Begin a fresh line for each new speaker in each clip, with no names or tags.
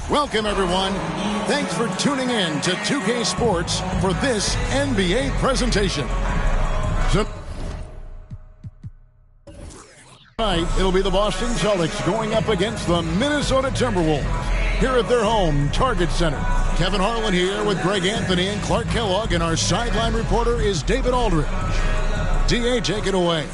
Welcome, everyone. Thanks for tuning in to 2K Sports for this NBA presentation. Tonight, it'll be the Boston Celtics going up against the Minnesota Timberwolves here at their home Target Center. Kevin Harlan here with Greg Anthony and Clark Kellogg, and our sideline reporter is David Aldridge. DA, take it away.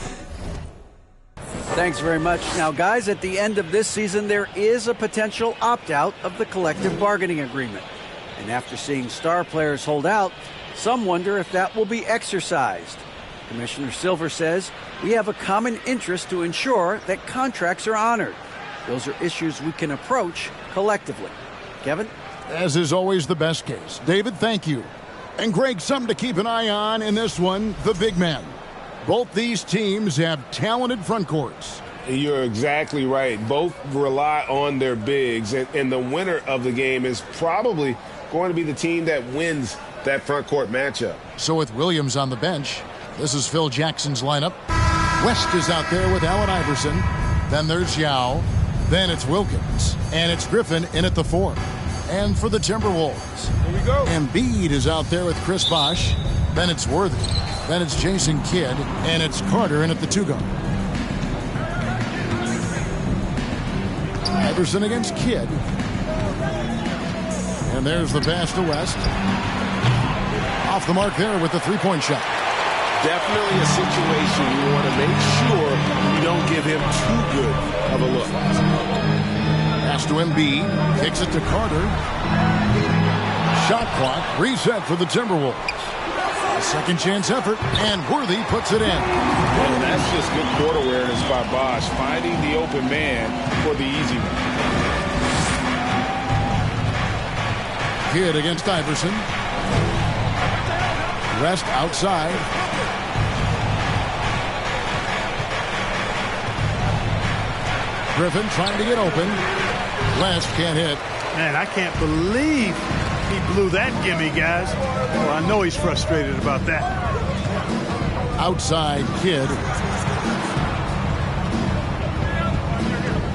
Thanks very much. Now, guys, at the end of this season, there is a potential opt-out of the collective bargaining agreement. And after seeing star players hold out, some wonder if that will be exercised. Commissioner Silver says we have a common interest to ensure that contracts are honored. Those are issues we can approach collectively. Kevin?
As is always the best case. David, thank you. And Greg, something to keep an eye on in this one, the big man. Both these teams have talented front courts.
You're exactly right. Both rely on their bigs, and the winner of the game is probably going to be the team that wins that front court matchup.
So with Williams on the bench, this is Phil Jackson's lineup. West is out there with Allen Iverson. Then there's Yao. Then it's Wilkins. And it's Griffin in at the 4. And for the Timberwolves,
here we go.
Embiid is out there with Chris Bosh. Then it's Worthy. Then it's Jason Kidd, and it's Carter in at the 2 guard. Iverson against Kidd. And there's the pass to West. Off the mark there with the three-point shot.
Definitely a situation you want to make sure you don't give him too good of a look.
Pass to Embiid. Kicks it to Carter. Shot clock reset for the Timberwolves. Second chance effort, and Worthy puts it in.
And that's just good court awareness by Bosh, finding the open man for the easy one.
Kidd against Iverson. West outside. Griffin trying to get open. West can't hit.
Man, I can't believe he blew that gimme, guys. Well, I know he's frustrated about that.
Outside Kidd.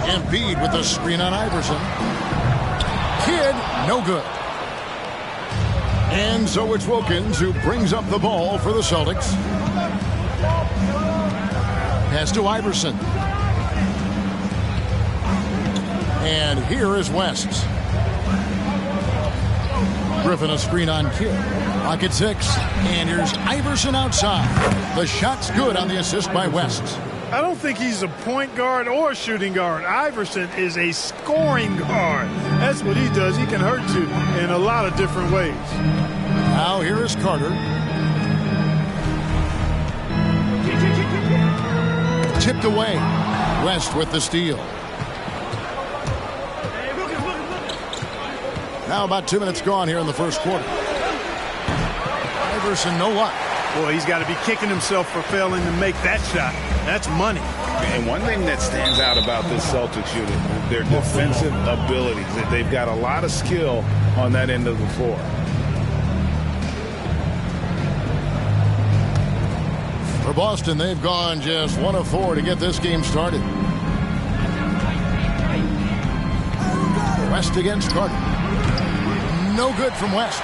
Embiid with the screen on Iverson. Kidd, no good. And so it's Wilkins who brings up the ball for the Celtics. Pass to Iverson. And here is West. Griffin a screen on Kidd. Lock at 6. And here's Iverson outside. The shot's good on the assist by West.
I don't think he's a point guard or a shooting guard. Iverson is a scoring guard. That's what he does. He can hurt you in a lot of different ways.
Now here is Carter. Tipped away. West with the steal. Now about 2 minutes gone here in the first quarter. Iverson, no luck.
Boy, he's got to be kicking himself for failing to make that shot. That's money.
And one thing that stands out about this Celtics unit, their defensive abilities. They've got a lot of skill on that end of the floor.
For Boston, they've gone just 1 of 4 to get this game started. West against Carter. No good from West.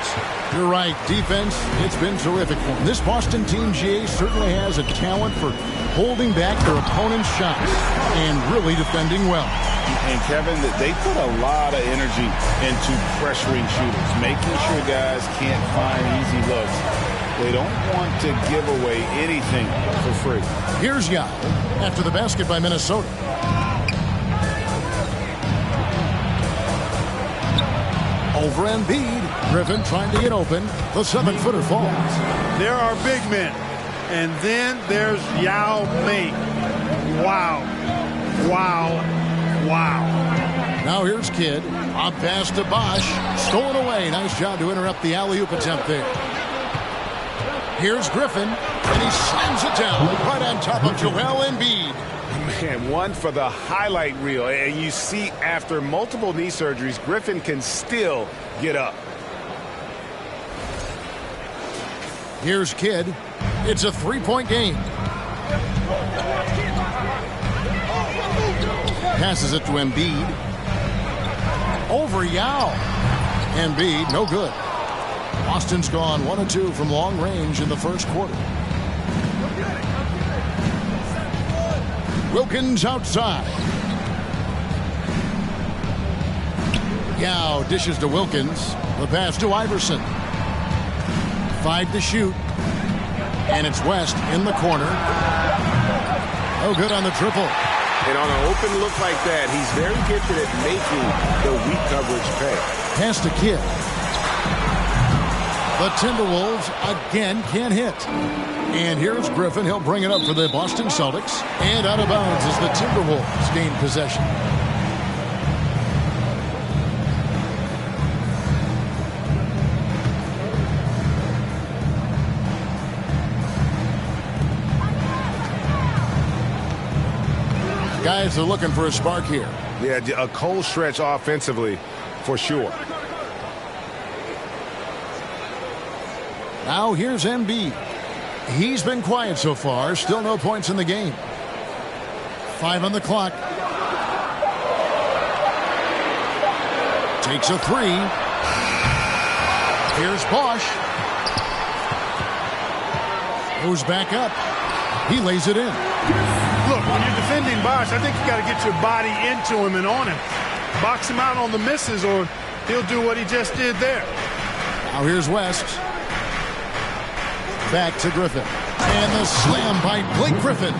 You're right. Defense, it's been terrific for them. This Boston team, GA, certainly has a talent for holding back their opponent's shots and really defending well.
And, Kevin, they put a lot of energy into pressuring shooters, making sure guys can't find easy looks. They don't want to give away anything for free.
Here's Yao after the basket by Minnesota. Over Embiid. Griffin trying to get open. The 7-footer falls.
There are big men. And then there's Yao Ming. Wow. Wow. Wow.
Now here's Kidd. On pass to Bosh. Stolen away. Nice job to interrupt the alley-oop attempt there. Here's Griffin. And he slams it down right on top of Joel Embiid.
Man, one for the highlight reel. And you see after multiple knee surgeries, Griffin can still get up.
Here's Kidd. It's a 3-point game. Passes it to Embiid. Over Yao. Embiid, no good. Boston's gone 1 of 2 from long range in the first quarter. Wilkins outside. Yao dishes to Wilkins. The pass to Iverson. 5 to shoot. And it's West in the corner. Oh, good on the triple.
And on an open look like that, he's very gifted at making the weak coverage pay.
Pass to Kidd. The Timberwolves again can't hit. And here's Griffin. He'll bring it up for the Boston Celtics. And out of bounds as the Timberwolves gain possession. Guys are looking for a spark here.
Yeah, a cold stretch offensively for sure.
Now here's Embiid. He's been quiet so far. Still no points in the game. 5 on the clock. Takes a 3. Here's Bosch. Goes back up. He lays it in.
Look, when you're defending Bosch, I think you got to get your body into him and on him. Box him out on the misses or he'll do what he just did there.
Now here's West. Back to Griffin. And the slam by Blake Griffin.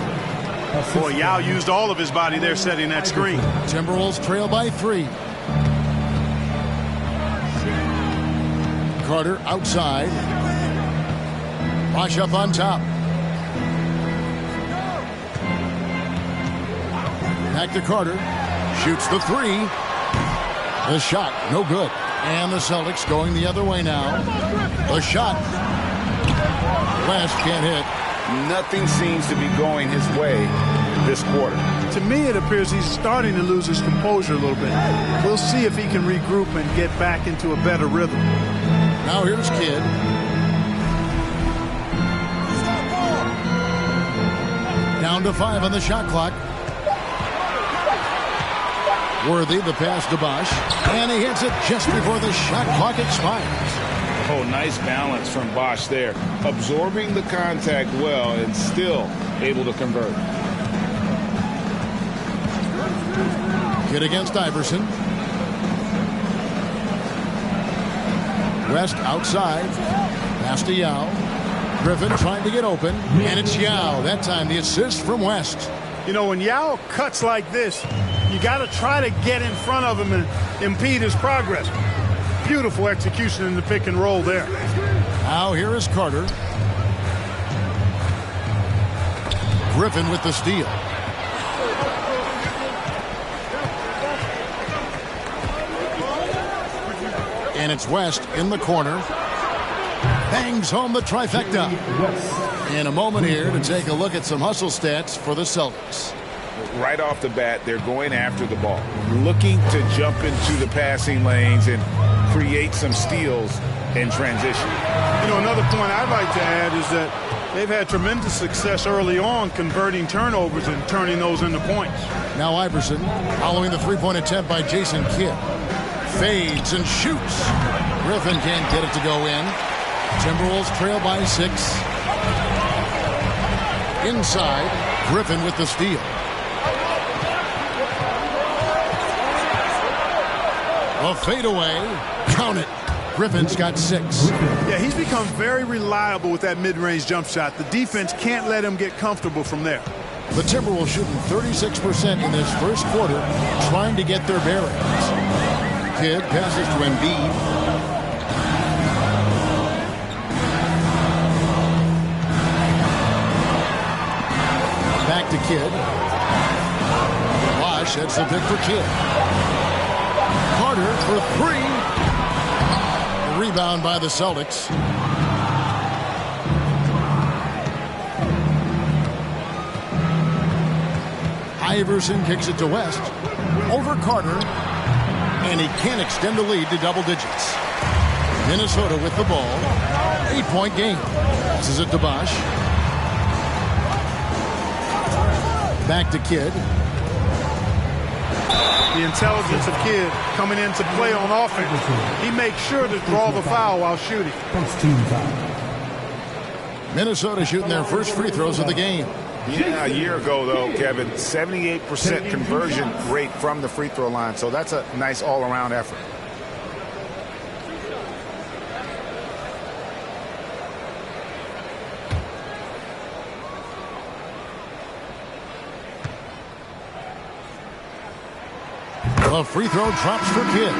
Boy, Yao used all of his body there setting that screen.
Timberwolves trail by 3. Carter outside. Bosch up on top. Back to Carter. Shoots the 3. The shot, no good. And the Celtics going the other way now. The shot. West can't hit.
Nothing seems to be going his way this quarter.
To me, it appears he's starting to lose his composure a little bit. We'll see if he can regroup and get back into a better rhythm.
Now here's Kidd. Down to 5 on the shot clock. Worthy, the pass to Bosch. And he hits it just before the shot clock expires.
Oh, nice balance from Bosch there. Absorbing the contact well and still able to convert.
Kidd against Iverson. West outside. Pass to Yao. Griffin trying to get open. And it's Yao. That time the assist from West.
You know, when Yao cuts like this, you got to try to get in front of him and impede his progress. Beautiful execution in the pick and roll there.
Now here is Carter. Griffin with the steal. And it's West in the corner. Bangs home the trifecta. In a moment here to take a look at some hustle stats for the Celtics.
Right off the bat, they're going after the ball, looking to jump into the passing lanes and create some steals in transition.
You know, another point I'd like to add is that they've had tremendous success early on converting turnovers and turning those into points.
Now Iverson following the three-point attempt by Jason Kidd. Fades and shoots. Griffin can't get it to go in. Timberwolves trail by 6. Inside, Griffin with the steal. A fadeaway. Count it. Griffin's got 6.
Yeah, he's become very reliable with that mid-range jump shot. The defense can't let him get comfortable from there.
The Timberwolves shooting 36% in this first quarter, trying to get their bearings. Kidd passes to Embiid. Back to Kidd. Bosch heads the pick for Kidd. Carter for 3. A rebound by the Celtics. Iverson kicks it to West. Over Carter. And he can't extend the lead to double digits. Minnesota with the ball. 8-point game. This is it to Bosch. Back to Kidd.
the intelligence of Kidd coming into play on offense. He makes sure to draw the foul while shooting.
First team foul.
Minnesota shooting their first free throws of the game.
Yeah, a year ago, though, Kevin, 78% conversion rate from the free throw line. So that's a nice all-around effort.
The free throw drops for Kidd.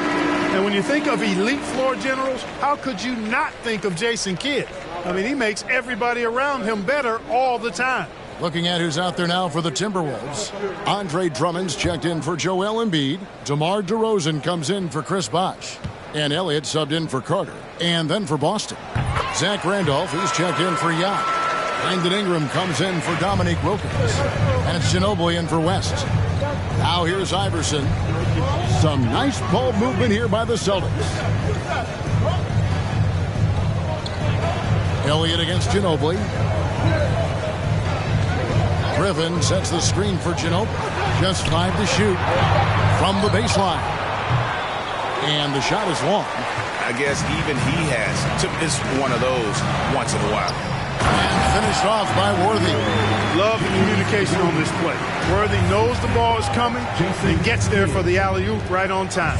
And when you think of elite floor generals, how could you not think of Jason Kidd? I mean, he makes everybody around him better all the time.
Looking at who's out there now for the Timberwolves. Andre Drummond's checked in for Joel Embiid. DeMar DeRozan comes in for Chris Bosh. And Elliott subbed in for Carter. And then for Boston. Zach Randolph, he's checked in for Yacht. Brandon Ingram comes in for Dominique Wilkins. And it's Ginobili in for West. Now here's Iverson. Some nice ball movement here by the Celtics. Elliott against Ginobili. Griffin sets the screen for Ginobili. Just 5 to shoot from the baseline. And the shot is long.
I guess even he has to miss one of those once in a while.
And finished off by Worthy.
Love the communication on this play. Worthy knows the ball is coming and gets there for the alley-oop right on time.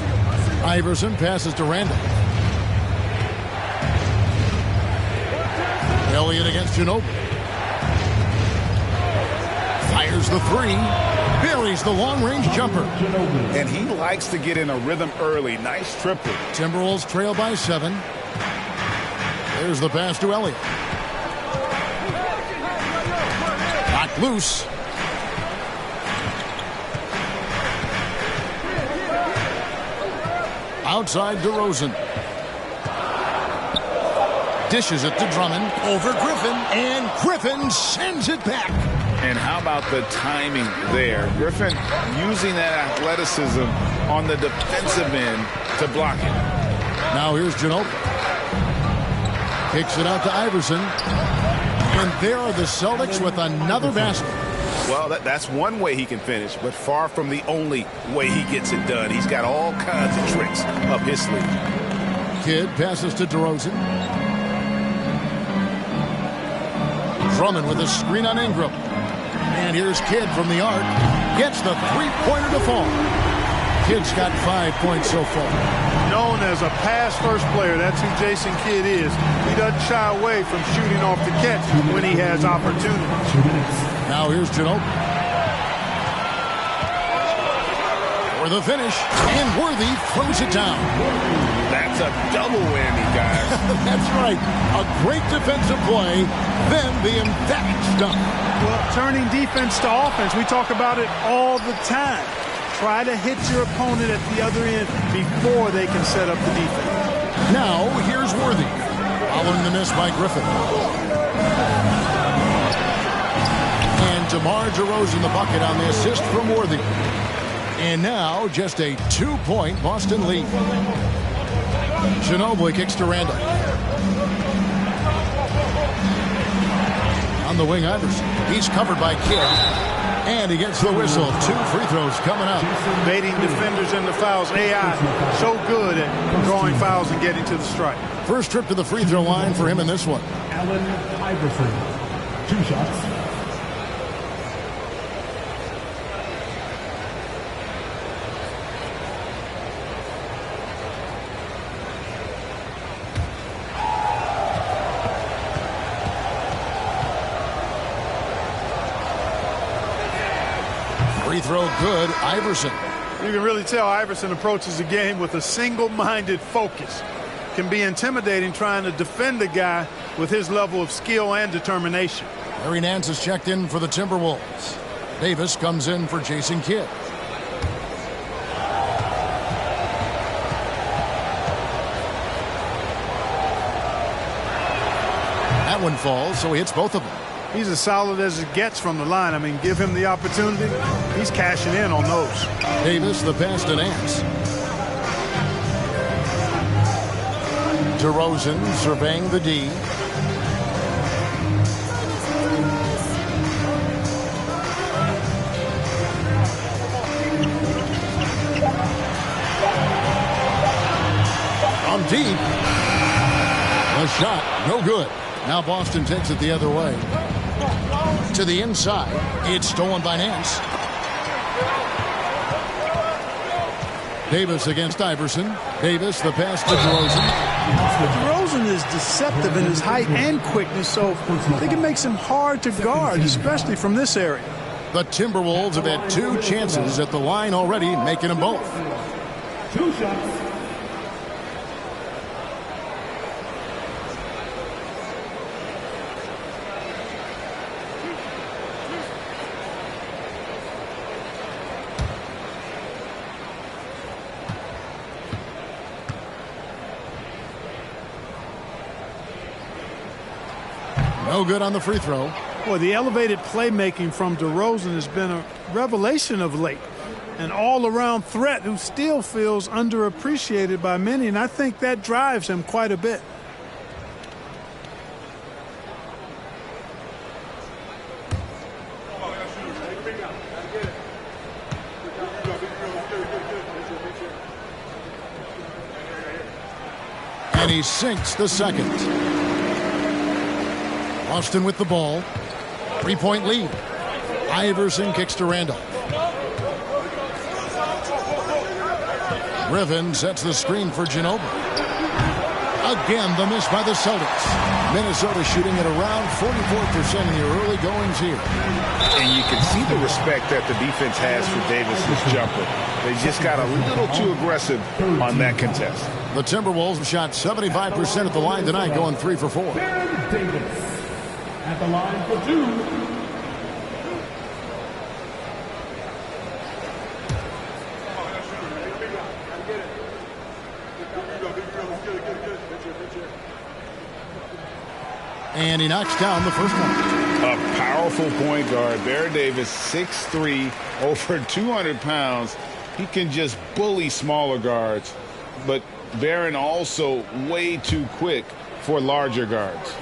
Iverson passes to Randall. Elliott against Ginobili. Fires the three. Buries the long-range jumper.
And he likes to get in a rhythm early. Nice triple.
Timberwolves trail by 7. There's the pass to Elliott. Knocked loose. Outside DeRozan. Dishes it to Drummond. Over Griffin. And Griffin sends it back.
And how about the timing there? Griffin using that athleticism on the defensive end to block it.
Now here's Ginobili. Kicks it out to Iverson. And there are the Celtics with another basket.
Well, that's one way he can finish, but far from the only way he gets it done. He's got all kinds of tricks up his sleeve.
Kidd passes to DeRozan. Drummond with a screen on Ingram. And here's Kidd from the arc. Gets the three-pointer to fall. Kidd's got 5 points so far.
Known as a pass-first player, that's who Jason Kidd is. He doesn't shy away from shooting off the catch when he has opportunities.
Now here's Ginobili. For the finish, and Worthy throws it down.
That's a double whammy, guys.
That's right. A great defensive play, then the emphatic dunk.
Well, turning defense to offense, we talk about it all the time. Try to hit your opponent at the other end before they can set up the defense.
Now, here's Worthy. Following the miss by Griffin. And DeMar DeRozan the bucket on the assist from Worthy. And now, just a 2-point Boston lead. Ginobili kicks to Randall. On the wing, Iverson. He's covered by Kidd. And he gets the whistle. 2 free throws coming up.
Baiting defenders into fouls. AI so good at drawing fouls and getting to the strike.
First trip to the free throw line for him in this one.
Allen Iverson. 2 shots.
Free throw good, Iverson.
You can really tell Iverson approaches the game with a single-minded focus. Can be intimidating trying to defend a guy with his level of skill and determination.
Larry Nance is checked in for the Timberwolves. Davis comes in for Jason Kidd. That one falls, so he hits both of them.
He's as solid as it gets from the line. I mean, give him the opportunity. He's cashing in on those.
Davis, the pass to Nance. DeRozan surveying the D. From deep. The shot, no good. Now Boston takes it the other way. To the inside. It's stolen by Nance. Davis against Iverson. Davis, the pass to DeRozan.
DeRozan is deceptive in his height and quickness, so I think it makes him hard to guard, especially from this area.
The Timberwolves have had 2 chances at the line already, making them both.
2 shots.
No good on the free throw.
Boy, the elevated playmaking from DeRozan has been a revelation of late. An all-around threat who still feels underappreciated by many, and I think that drives him quite a bit.
And he sinks the second. Boston with the ball. 3-point lead. Iverson kicks to Randolph. Griffin sets the screen for Ginobili. Again, the miss by the Celtics. Minnesota shooting at around 44% in the early goings here.
And you can see the respect that the defense has for Davis's jumper. They just got a little too aggressive on that contest.
The Timberwolves shot 75% at the line tonight, going 3 for 4.
Davis at the line for 2.
And he knocks down the first one.
A powerful point guard. Baron Davis, 6'3", over 200 pounds. He can just bully smaller guards. But Baron also way too quick for larger guards.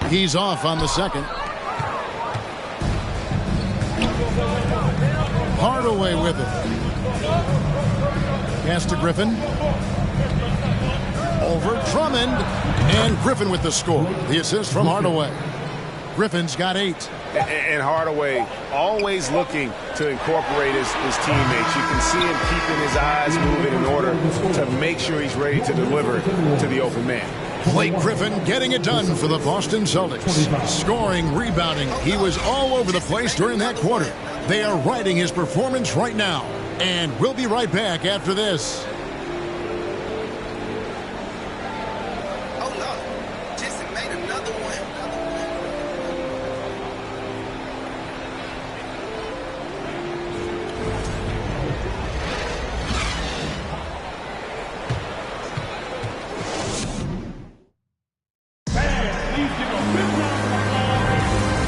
He's off on the second. Hardaway with it. Pass to Griffin. Over Drummond. And Griffin with the score. The assist from Hardaway. Griffin's got 8.
And Hardaway always looking to incorporate his teammates. You can see him keeping his eyes moving in order to make sure he's ready to deliver to the open man.
Blake Griffin getting it done for the Boston Celtics. Scoring, rebounding. He was all over the place during that quarter. They are riding his performance right now. And we'll be right back after this.
Oh, no. Jason made another one.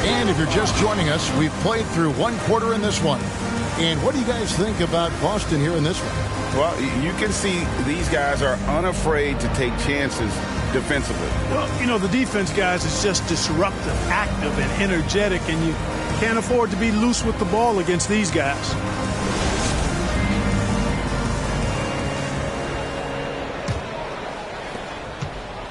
And if you're just joining us, we've played through 1 quarter in this one. And what do you guys think about Boston here in this one?
Well, you can see these guys are unafraid to take chances defensively.
Well, you know, the defense, guys, is just disruptive, active, and energetic, and you can't afford to be loose with the ball against these guys.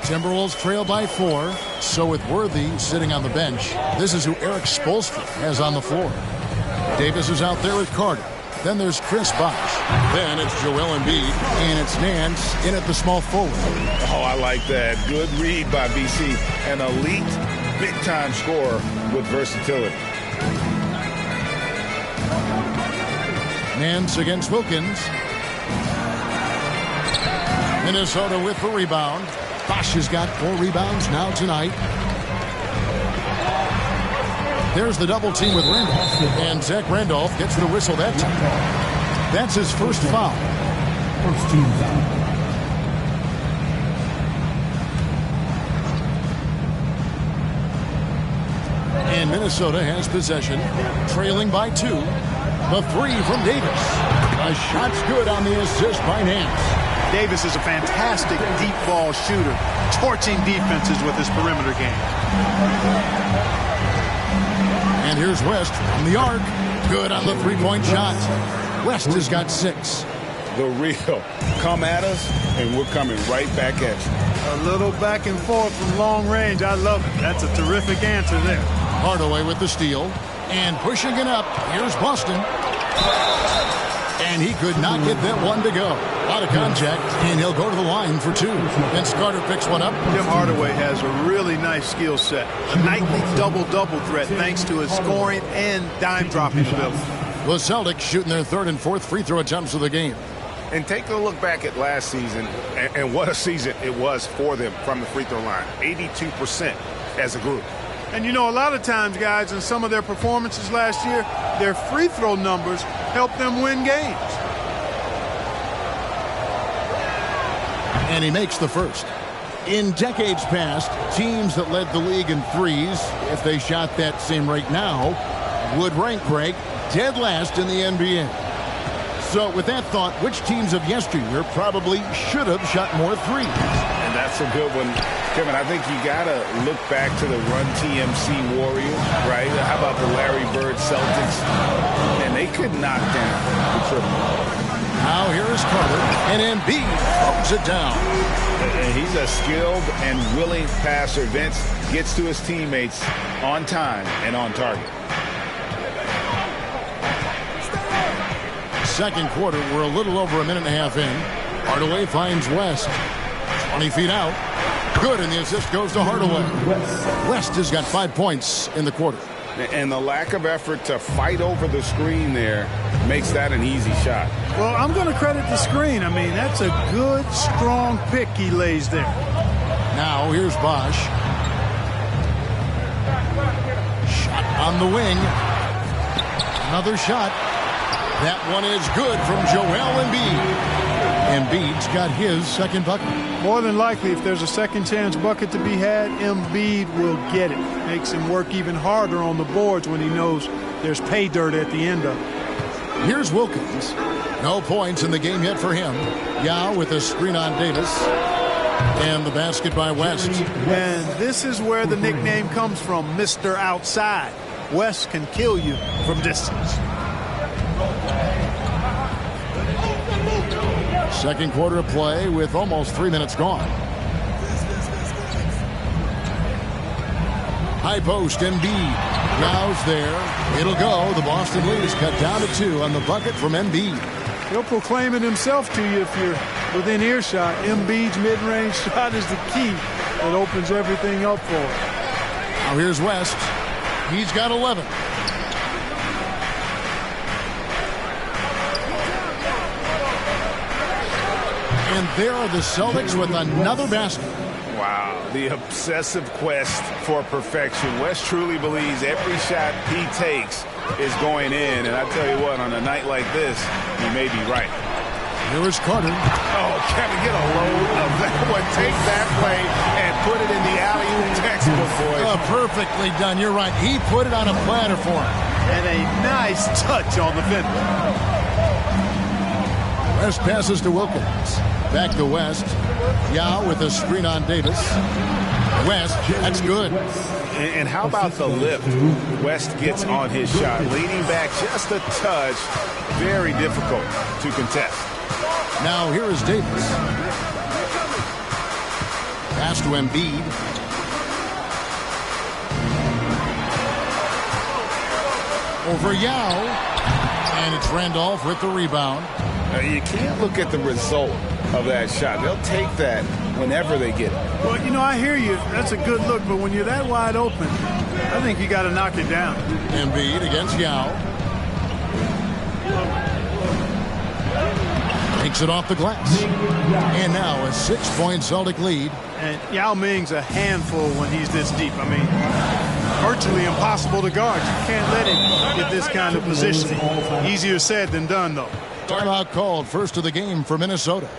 Timberwolves trail by 4. So with Worthy sitting on the bench, this is who Eric Spoelstra has on the floor. Davis is out there with Carter. Then there's Chris Bosh. Then it's Joel Embiid. And it's Nance in at the small forward.
Oh, I like that. Good read by BC. An elite, big-time scorer with versatility.
Nance against Wilkins. Minnesota with the rebound. Bosh has got 4 rebounds now tonight. There's the double team with Randolph. And Zach Randolph gets the whistle that time. That's his first foul.
First team foul.
And Minnesota has possession, trailing by 2. The 3 from Davis. A shot's good on the assist by Nance.
Davis is a fantastic deep ball shooter, torching defenses with his perimeter game.
And here's West from the arc. Good on the three-point shot. West has got 6.
The real. Come at us, and we're coming right back at you.
A little back and forth from long range. I love it. That's a terrific answer there.
Hardaway with the steal. And pushing it up. Here's Boston. And he could not get that one to go. Out of contact, and he'll go to the line for 2. Vince Carter picks one up.
Tim Hardaway has a really nice skill set. A nightly double-double threat thanks to his scoring and dime-dropping ability.
The Celtics shooting their 3rd and 4th free throw attempts of the game.
And take a look back at last season, and what a season it was for them from the free throw line. 82% as a group.
And you know, a lot of times, guys, in some of their performances last year, their free throw numbers helped them win games.
And he makes the first. In decades past, teams that led the league in threes, if they shot that same rate now, would rank Greg dead last in the NBA. So with that thought, which teams of yesteryear probably should have shot more threes?
And that's a good one. Kevin, I think you got to look back to the Run TMC Warriors, right? How about the Larry Bird Celtics? And they could knock down the triple.
Now here is Carter, and Embiid throws it down.
And he's a skilled and willing passer. Vince gets to his teammates on time and on target.
Second quarter, we're a little over a minute and a half in. Hardaway finds West. 20 feet out. Good, and the assist goes to Hardaway. West has got 5 points in the quarter.
And the lack of effort to fight over the screen there makes that an easy shot.
Well, I'm going to credit the screen. I mean, that's a good, strong pick he lays there.
Now here's Bosch. Shot on the wing. Another shot. That one is good from Joel Embiid. Embiid's got his second bucket.
More than likely, if there's a second chance bucket to be had, Embiid will get it. Makes him work even harder on the boards when he knows there's pay dirt at the end of it.
Here's Wilkins. No points in the game yet for him. Yao with a screen on Davis. And the basket by West.
And this is where the nickname comes from, Mr. Outside. West can kill you from distance.
Second quarter of play with almost 3 minutes gone. High post, Embiid. Yao's there. It'll go. The Boston lead is cut down to 2 on the bucket from Embiid.
He'll proclaim it himself to you if you're within earshot. Embiid's mid-range shot is the key that opens everything up for him.
Now here's West. He's got 11. And there are the Celtics with another basket.
Wow, the obsessive quest for perfection. West truly believes every shot he takes is going in. And I tell you what, on a night like this, he may be right.
Here is Carter.
Oh, Kevin, get a load of that one. Take that play and put it in the alley-oop textbook, boys.
Perfectly done. You're right. He put it on a platter for him.
And a nice touch on the fender.
West passes to Wilkins. Back to West. Yao with a screen on Davis. West, that's good.
And how about the lift West gets on his shot? Leaning back just a touch. Very difficult to contest.
Now here is Davis. Pass to Embiid. Over Yao. And it's Randolph with the rebound.
You can't look at the result of that shot. They'll take that whenever they get it.
Well, you know, I hear you. That's a good look. But when you're that wide open, I think you got to knock it down.
Embiid against Yao. Takes it off the glass. And now a 6-point Celtic lead.
And Yao Ming's a handful when he's this deep. I mean, virtually impossible to guard. You can't let him get this kind of positioning. Easier said than done, though.
Timeout called, first of the game for Minnesota.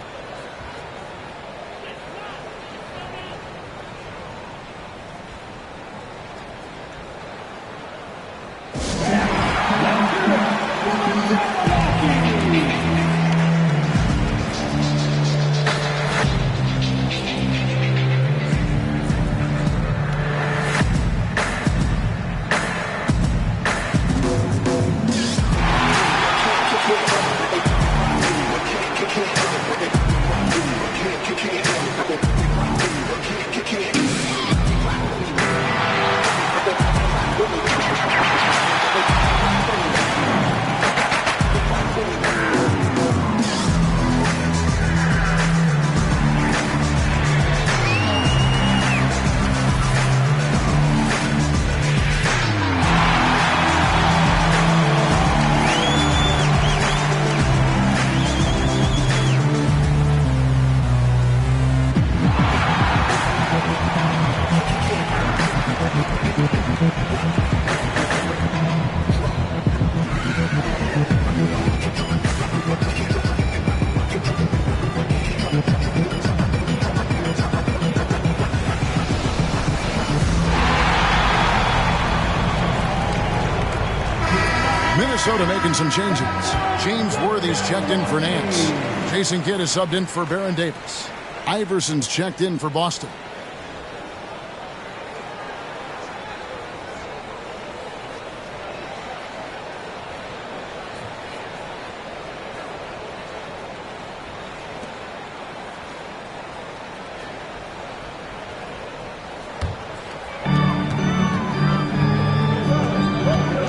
Minnesota making some changes. James Worthy's checked in for Nance. Jason Kidd is subbed in for Baron Davis. Iverson's checked in for Boston.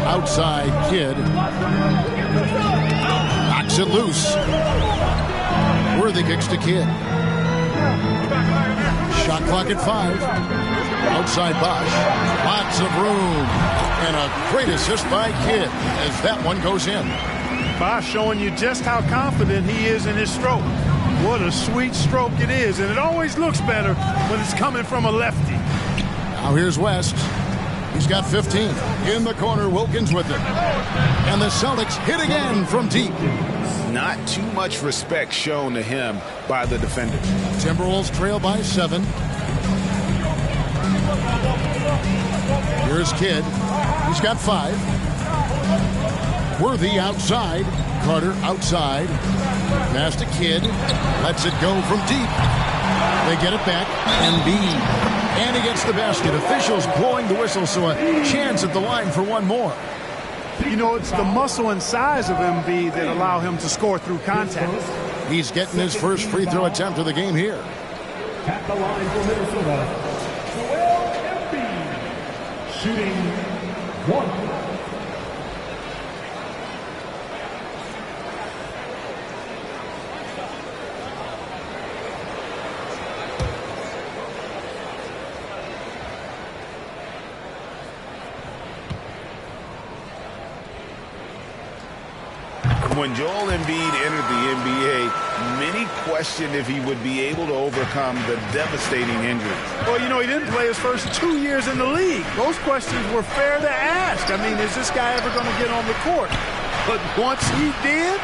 Outside Kidd. Knocks it loose. Worthy kicks to Kidd. Shot clock at 5. Outside Bosch. Lots of room. And a great assist by Kidd as that one goes in.
Bosch showing you just how confident he is in his stroke. What a sweet stroke it is. And it always looks better when it's coming from a lefty.
Now here's West. He's got 15. In the corner, Wilkins with it. And the Celtics hit again from deep.
Not too much respect shown to him by the defender.
Timberwolves trail by 7. Here's Kidd. He's got 5. Worthy outside. Carter outside. Pass to Kidd. Lets it go from deep. They get it back. Embiid. And he gets the basket. Officials blowing the whistle, so a chance at the line for one more.
You know, it's the muscle and size of Embiid that allow him to score through contact.
He's getting his first free throw attempt of the game here.
At the line for Minnesota, Joel Embiid, shooting 1.
When Joel Embiid entered the NBA, many questioned if he would be able to overcome the devastating injury.
Well, you know, he didn't play his first 2 years in the league. Those questions were fair to ask. I mean, is this guy ever going to get on the court? But once he did,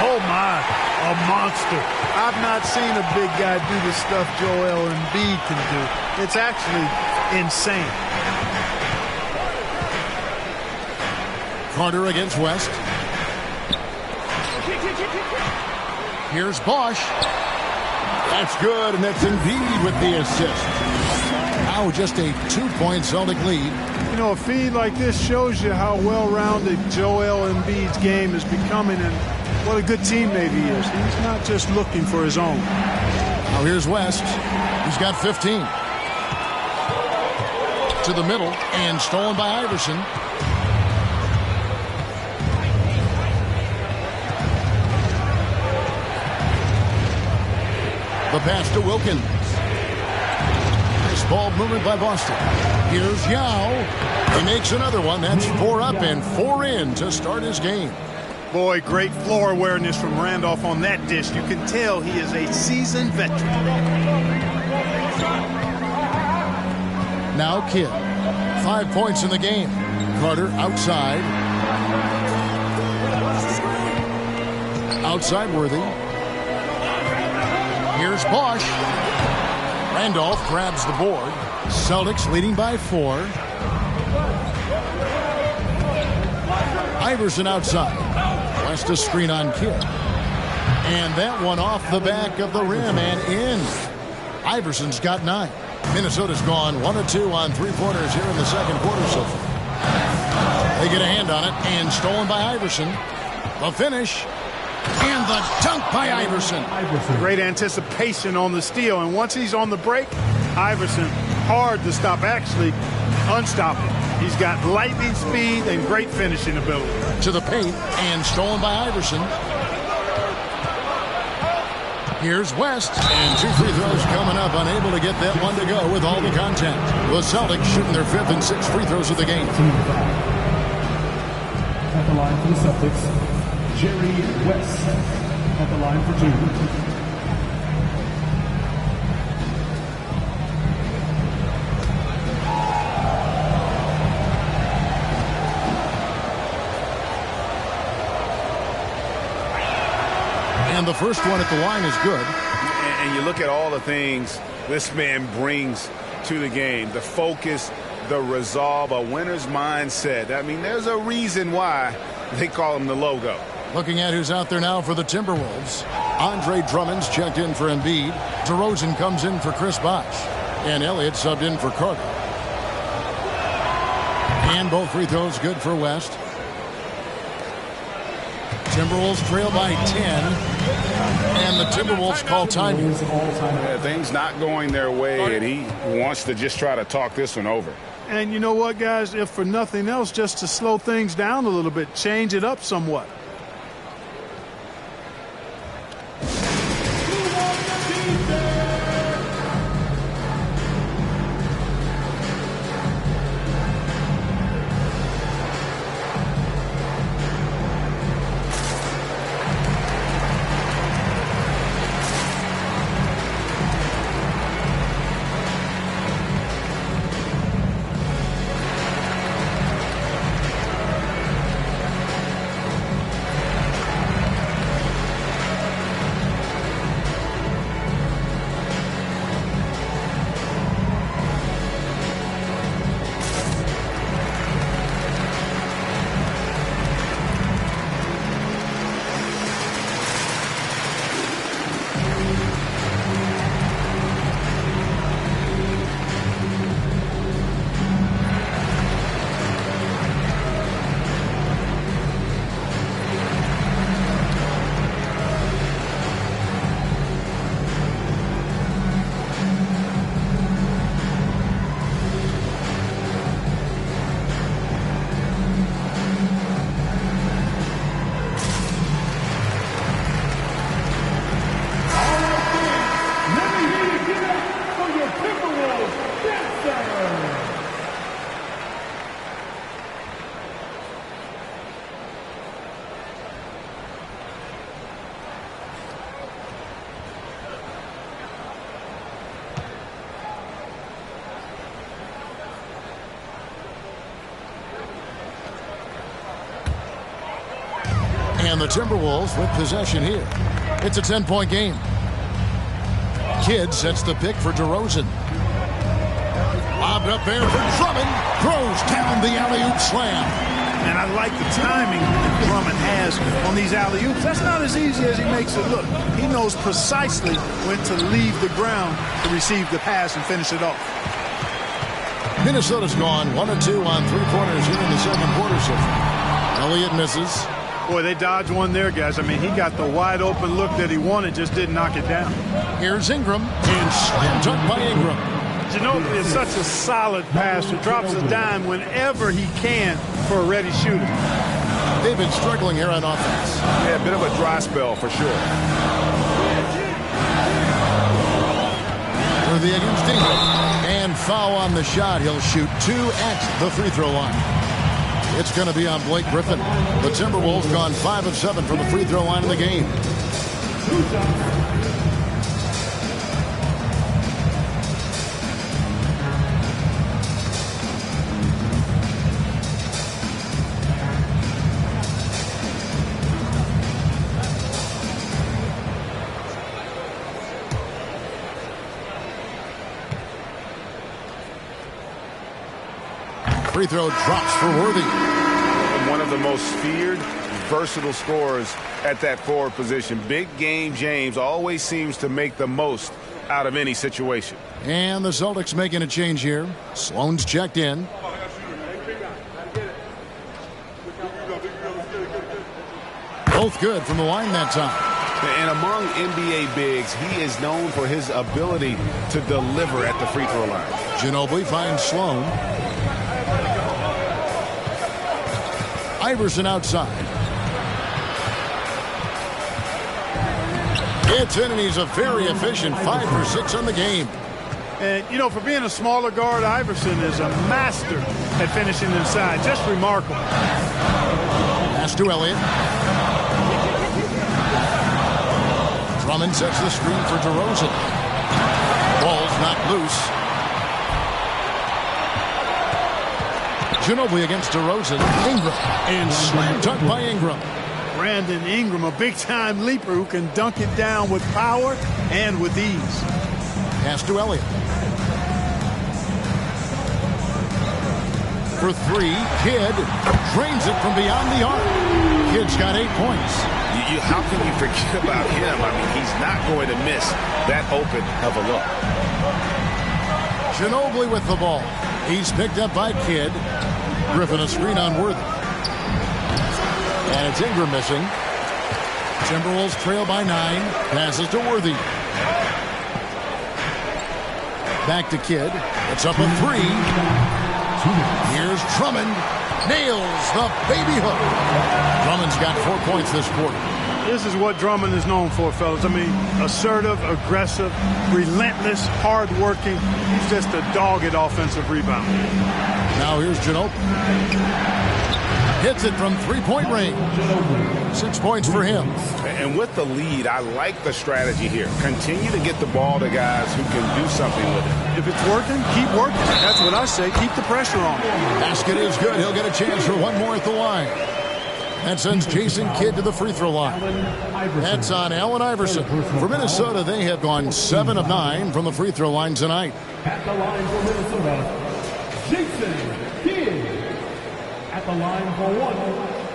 oh my, a monster. I've not seen a big guy do the stuff Joel Embiid can do. It's actually insane.
Carter against West. Here's Bosch. That's good, and that's Embiid with the assist. Now just a 2-point Celtic lead.
You know, a feed like this shows you how well-rounded Joel Embiid's game is becoming and what a good teammate he is. He's not just looking for his own.
Now here's West. He's got 15. To the middle, and stolen by Iverson. The pass to Wilkins. Nice ball movement by Boston. Here's Yao. He makes another one. That's 4 up and 4 in to start his game.
Boy, great floor awareness from Randolph on that dish. You can tell he is a seasoned veteran.
Now Kidd. 5 points in the game. Carter outside. Outside Worthy. Here's Bosch. Randolph grabs the board. Celtics leading by 4. Iverson outside. West a screen on Kidd. And that one off the back of the rim and in. Iverson's got 9. Minnesota's gone 1 of 2 on 3-pointers here in the second quarter so far. They get a hand on it and stolen by Iverson. The finish. And the dunk by Iverson.
Great anticipation on the steal. And once he's on the break, Iverson, hard to stop, actually unstoppable. He's got lightning speed and great finishing ability.
To the paint and stolen by Iverson. Here's West. And 2 free throws coming up. Unable to get that one to go with all the contact. The Celtics shooting their 5th and 6th free throws of the game.
At the line for the Celtics, Jerry West at the line for 2.
And the first one at the line is good.
And you look at all the things this man brings to the game. The focus, the resolve, a winner's mindset. I mean, there's a reason why They call him the logo.
Looking at who's out there now for the Timberwolves. Andre Drummond's checked in for Embiid. DeRozan comes in for Chris Bosh. And Elliott subbed in for Carter. And both free throws good for West. Timberwolves trail by 10. And the Timberwolves call time.
Yeah, things not going their way, and he wants to just try to talk this one over.
And you know what, guys? If for nothing else, just to slow things down a little bit, change it up somewhat.
And the Timberwolves with possession here. It's a 10-point game. Kidd sets the pick for DeRozan. Lobbed up there for Drummond. Throws down the alley-oop slam.
And I like the timing that Drummond has on these alley-oops. That's not as easy as he makes it look. He knows precisely when to leave the ground to receive the pass and finish it off.
Minnesota's gone 1-2 on three-pointers here in the second quarter. Elliott misses.
Boy, they dodged one there, guys. I mean, he got the wide-open look that he wanted, just didn't knock it down.
Here's Ingram, and slam dunk by Ingram.
Ginobili is such a solid passer, drops a dime whenever he can for a ready shooter.
They've been struggling here on offense.
Yeah, a bit of a dry spell for sure.
Worthy against Ingram. And foul on the shot. He'll shoot 2 at the free throw line. It's going to be on Blake Griffin. The Timberwolves gone 5 of 7 from the free throw line in the game. Free throw drops for Worthy.
One of the most feared, versatile scorers at that forward position. Big game James always seems to make the most out of any situation.
And the Celtics making a change here. Sloan's checked in. Both good from the line that time.
And among NBA bigs, he is known for his ability to deliver at the free throw line.
Ginobili finds Sloan. Iverson outside. It's in, and he's a very efficient 5 for 6 on the game.
And, you know, for being a smaller guard, Iverson is a master at finishing inside. Just remarkable.
Pass to Elliott. Drummond sets the screen for DeRozan. Ball's not loose. Ginobili against DeRozan. Ingram. And slam dunk by Ingram.
Brandon Ingram, a big-time leaper who can dunk it down with power and with ease.
Pass to Elliott. for three. Kidd drains it from beyond the arc. Kidd's got 8 points.
How can you forget about him? I mean, he's not going to miss that open of a look.
Ginobili with the ball. He's picked up by Kidd. Griffin a screen on Worthy. And it's Ingram missing. Timberwolves trail by 9. Passes to Worthy. Back to Kidd. It's up a 3. Here's Drummond. Nails the baby hook. Drummond's got 4 points this quarter.
This is what Drummond is known for, fellas. I mean, assertive, aggressive, relentless, hard-working. He's just a dogged offensive rebound.
Now here's Ginobili. Hits it from three-point range. 6 points for him.
And with the lead, I like the strategy here. Continue to get the ball to guys who can do something with it.
If it's working, keep working. That's what I say. Keep the pressure on.
Basket is good. He'll get a chance for one more at the line. That sends Jason Kidd to the free throw line. That's on Allen Iverson. For Minnesota, they have gone 7 of 9 from the free throw line tonight.
At the line for Minnesota, Jason Kidd. At the line for 1.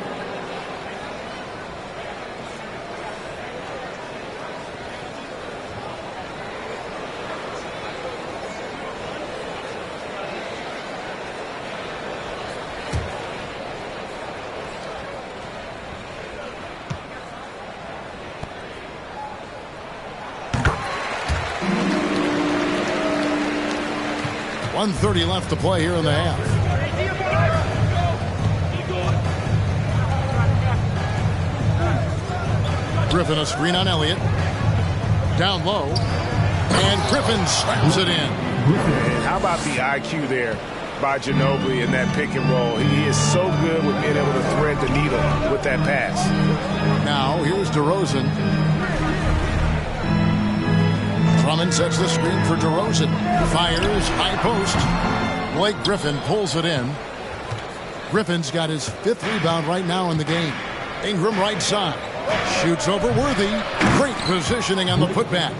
.130 left to play here in the half. Griffin a screen on Elliott. Down low. And Griffin slams it in.
And how about the IQ there by Ginobili in that pick and roll? He is so good with being able to thread the needle with that pass.
Now here's DeRozan. Drummond sets the screen for DeRozan. Fires, high post. Blake Griffin pulls it in. Griffin's got his 5th rebound right now in the game. Ingram right side. Shoots over Worthy. Great positioning on the putback.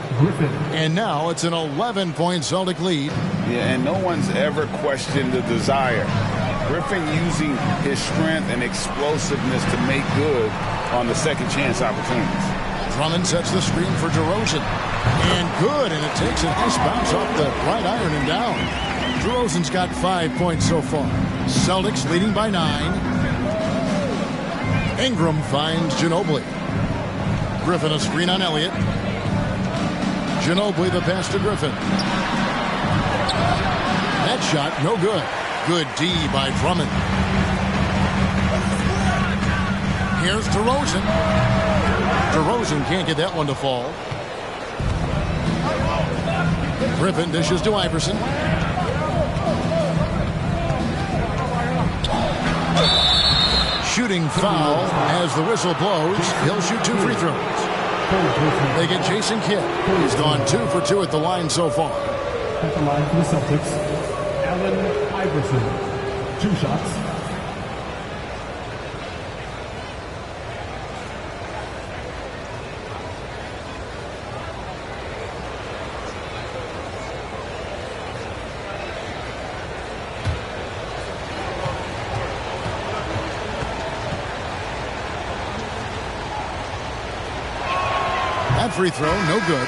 And now it's an 11-point Celtic lead.
Yeah, and no one's ever questioned the desire. Griffin using his strength and explosiveness to make good on the second chance opportunities.
Drummond sets the screen for DeRozan. And good, and it takes a nice bounce off the right iron and down. DeRozan's got 5 points so far. Celtics leading by 9. Ingram finds Ginobili. Griffin a screen on Elliott. Ginobili the pass to Griffin. That shot no good. Good D by Drummond. Here's DeRozan. DeRozan can't get that one to fall. Griffin dishes to Iverson. Shooting foul as the whistle blows. He'll shoot 2 free throws. They get Jason Kidd. He's gone 2 for 2 at the line so far.
At the line for the Celtics, Allen Iverson. 2 shots.
That free throw, no good.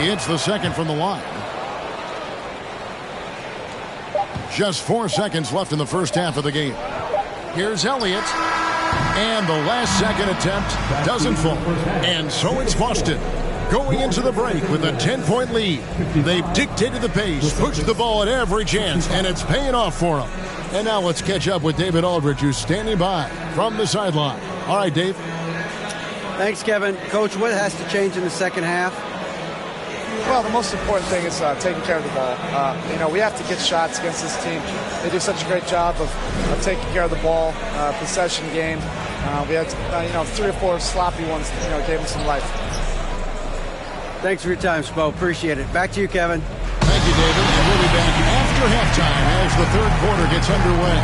He hits the second from the line. Just 4 seconds left in the first half of the game. Here's Elliott. And the last second attempt doesn't fall. And so it's Boston going into the break with a 10-point lead. They've dictated the pace, pushed the ball at every chance, and it's paying off for them. And now let's catch up with David Aldridge, who's standing by from the sideline. All right, Dave.
Thanks, Kevin. Coach, what has to change in the second half?
Well, the most important thing is taking care of the ball. We have to get shots against this team. They do such a great job of taking care of the ball, possession game. We had 3 or 4 sloppy ones, gave them some life.
Thanks for your time, Spo. Appreciate it. Back to you, Kevin.
Thank you, David. And we'll be back after halftime as the third quarter gets underway.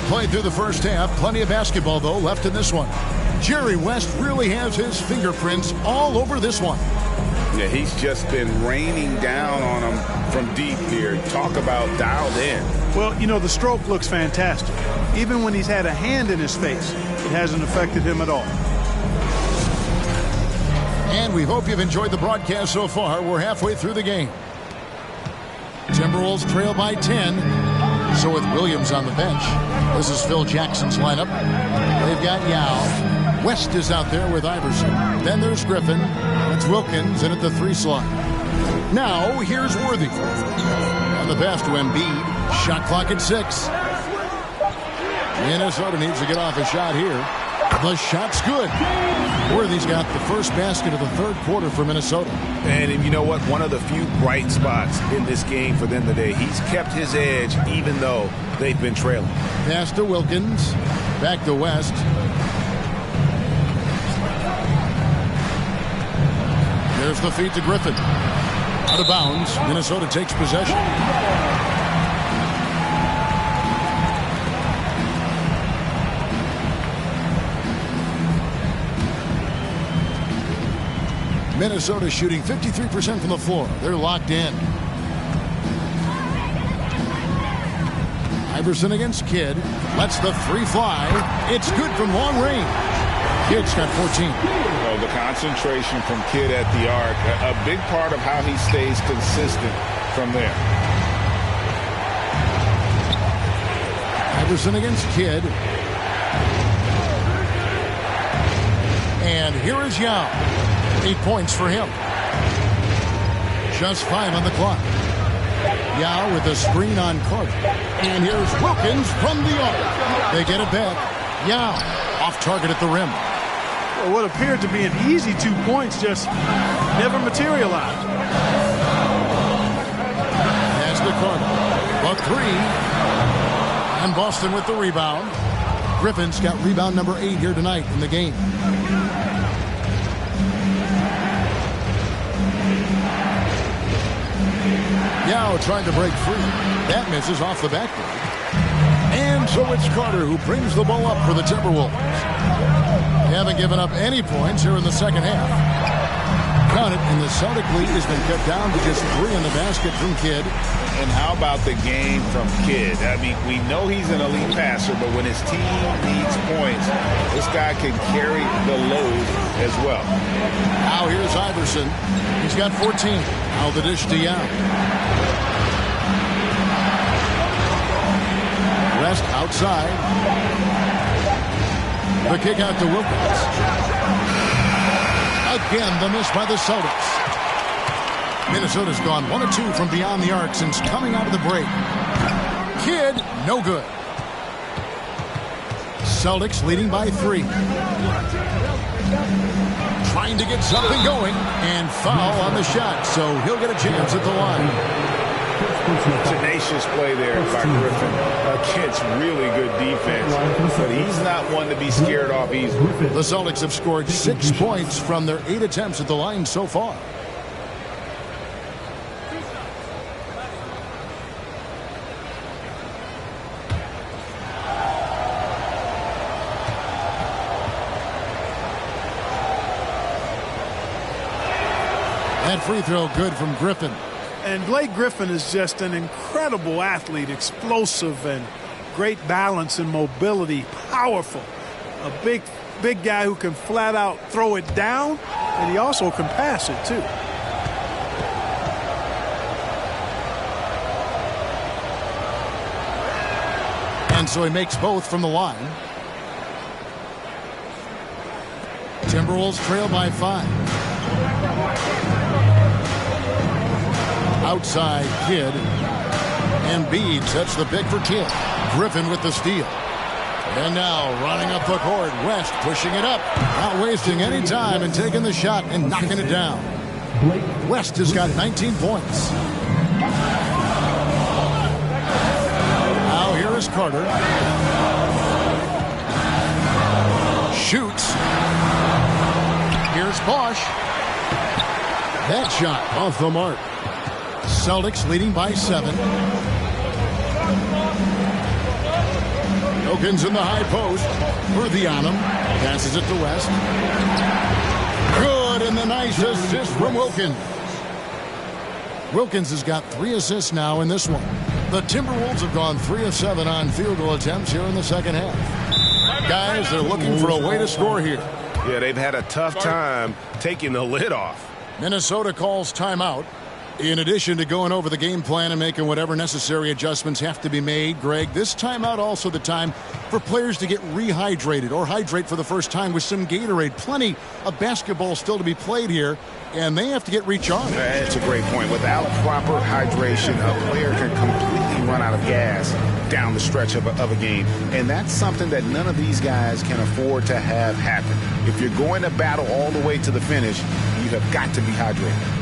Played through the first half. Plenty of basketball, though, left in this one. Jerry West really has his fingerprints all over this one.
Yeah, he's just been raining down on him from deep here. Talk about dialed in.
Well, the stroke looks fantastic. Even when he's had a hand in his face, it hasn't affected him at all.
And we hope you've enjoyed the broadcast so far. We're halfway through the game. Timberwolves trail by 10. So with Williams on the bench, this is Phil Jackson's lineup. They've got Yao. West is out there with Iverson. Then there's Griffin. It's Wilkins in at the 3 slot. Now here's Worthy. On the pass to Embiid. Shot clock at 6. Minnesota needs to get off a shot here. The shot's good. Worthy's got the first basket of the third quarter for Minnesota.
And you know what? One of the few bright spots in this game for them today. He's kept his edge even though they've been trailing.
Pass to Wilkins. Back to West. There's the feed to Griffin. Out of bounds. Minnesota takes possession. Minnesota shooting 53% from the floor. They're locked in. Iverson against Kidd. Lets the 3 fly. It's good from long range. Kidd's got 14.
Oh, the concentration from Kidd at the arc. A big part of how he stays consistent from there.
Iverson against Kidd. And here is Yao. 8 points for him. Just 5 on the clock. Yao with a screen on Carter. And here's Wilkins from the arc. They get it back. Yao off target at the rim.
Well, what appeared to be an easy 2 points just never materialized.
Pass to Carter. A 3. And Boston with the rebound. Griffin's got rebound number 8 here tonight in the game. Yao trying to break free. That misses off the backboard. And so it's Carter who brings the ball up for the Timberwolves. They haven't given up any points here in the second half. done it, and the Celtic lead has been cut down to just 3 in the basket from Kidd.
And how about the game from Kidd? I mean, we know he's an elite passer, but when his team needs points, this guy can carry the load as well.
Now here's Iverson. He's got 14. Now the dish to Young. West outside. The kick out to Wilkins. Again, the miss by the Celtics. Minnesota's gone 1 of 2 from beyond the arc since coming out of the break. Kidd, no good. Celtics leading by 3. Trying to get something going, and foul on the shot, so he'll get a chance at the line.
Tenacious play there by Griffin against really good defense, but he's not one to be scared off easily.
The Celtics have scored 6 points from their 8 attempts at the line so far. That free throw good from Griffin.
And Blake Griffin is just an incredible athlete, explosive and great balance and mobility, powerful. A big guy who can flat out throw it down, and he also can pass it too.
And so he makes both from the line. Timberwolves trail by 5. Outside Kidd. Embiid sets the pick for Kidd. Griffin with the steal. And now running up the court, West pushing it up. Not wasting any time and taking the shot and knocking it down. West has got 19 points. Now here is Carter. Shoots. Here's Bosch. That shot off the mark. Celtics leading by 7. Wilkins in the high post. Worthy on him. Passes it to West. Good, and the nice assist from Wilkins. Wilkins has got 3 assists now in this one. The Timberwolves have gone 3 of 7 on field goal attempts here in the second half. Guys, they're looking for a way to score here.
Yeah, they've had a tough time taking the lid off.
Minnesota calls timeout. In addition to going over the game plan and making whatever necessary adjustments have to be made, Greg, this timeout also the time for players to get rehydrated or hydrate for the first time with some Gatorade. Plenty of basketball still to be played here, and they have to get recharged.
That's a great point. Without proper hydration, a player can completely run out of gas down the stretch of a game. And that's something that none of these guys can afford to have happen. If you're going to battle all the way to the finish, you have got to be hydrated.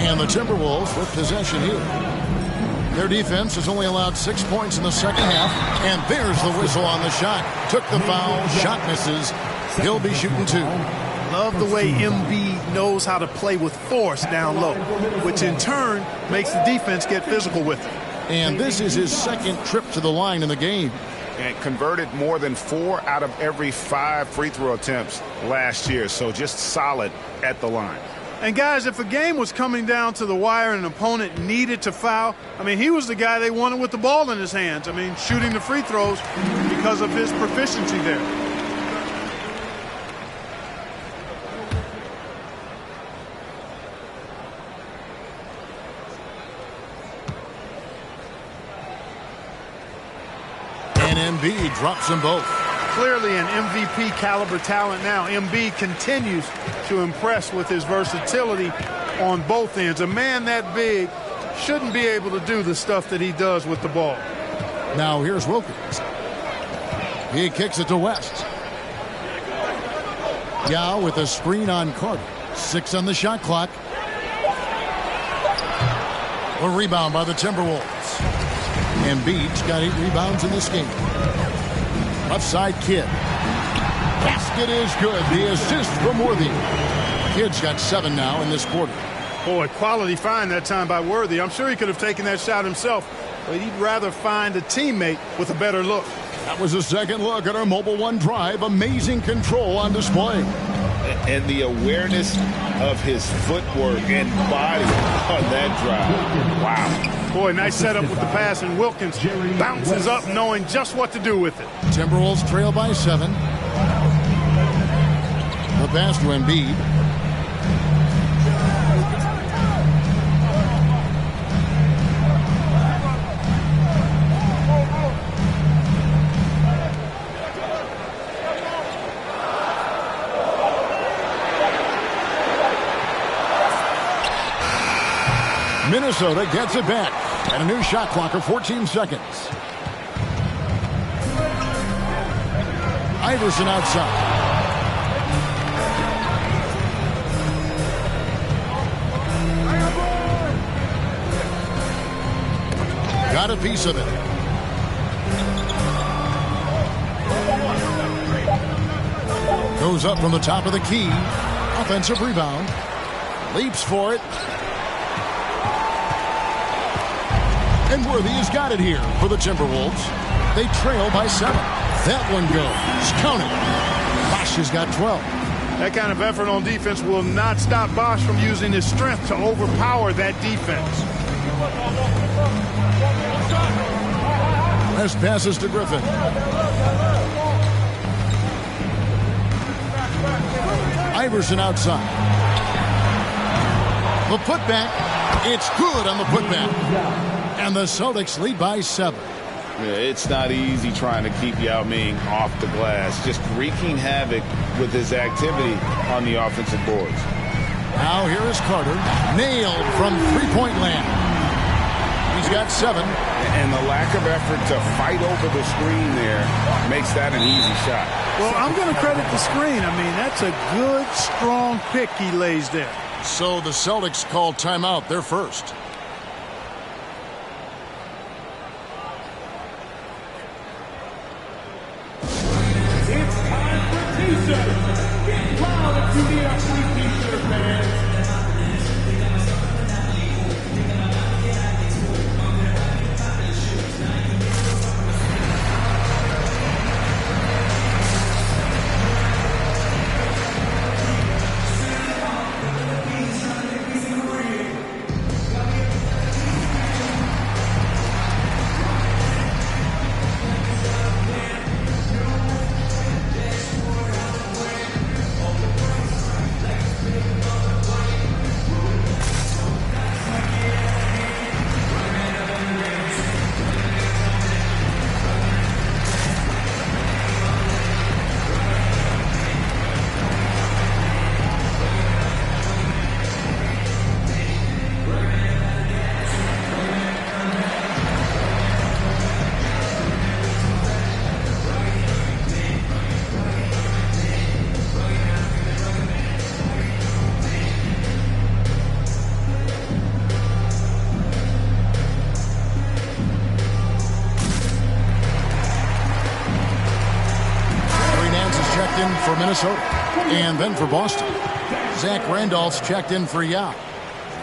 And the Timberwolves with possession here.
Their defense has only allowed 6 points in the second half. And there's the whistle on the shot. Took the foul. Shot misses. He'll be shooting 2.
Love the way Embiid knows how to play with force down low, which in turn makes the defense get physical with him.
And this is his second trip to the line in the game.
And converted more than 4 out of every 5 free throw attempts last year. So just solid at the line.
And guys, if a game was coming down to the wire and an opponent needed to foul, I mean, he was the guy they wanted with the ball in his hands. I mean, shooting the free throws because of his proficiency there.
And Embiid drops them both.
Clearly an MVP caliber talent now. Embiid continues to impress with his versatility on both ends. A man that big shouldn't be able to do the stuff that he does with the ball.
Now here's Wilkins. He kicks it to West. Yao with a screen on Carter. 6 on the shot clock. A rebound by the Timberwolves. Embiid's got 8 rebounds in this game. Left side, Kidd. Basket is good. The assist from Worthy. Kidd's got 7 now in this quarter.
Boy, quality find that time by Worthy. I'm sure he could have taken that shot himself, but he'd rather find a teammate with a better look.
That was a second look at our Mobile One drive. Amazing control on display.
And the awareness of his footwork and body on that drive. Wow.
Boy, nice setup with the pass, and Wilkins bounces up knowing just what to do with it.
Timberwolves trail by 7. The pass to Embiid. Minnesota gets it back. And a new shot clock of 14 seconds. Iverson outside. Got a piece of it. Goes up from the top of the key. Offensive rebound. Leaps for it. And Worthy has got it here for the Timberwolves. They trail by 7. That one goes. Count it. Bosh has got 12.
That kind of effort on defense will not stop Bosh from using his strength to overpower that defense.
Last passes to Griffin. Iverson outside. The putback. It's good on the putback. And the Celtics lead by 7.
Yeah, it's not easy trying to keep Yao Ming off the glass. Just wreaking havoc with his activity on the offensive boards.
Now here is Carter. Nailed from three-point land. He's got 7.
And the lack of effort to fight over the screen there makes that an easy shot.
Well, I'm going to credit the screen. I mean, that's a good, strong pick he lays there.
So the Celtics call timeout. They're first.
Get loud if you need a free t-shirt, man.
Minnesota. And then for Boston, Zach Randolph's checked in for Yao.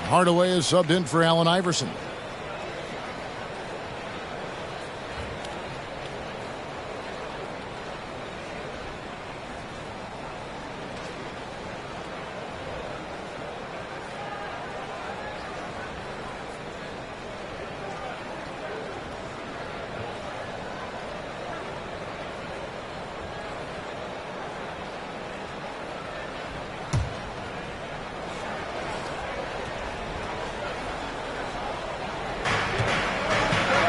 Hardaway is subbed in for Allen Iverson.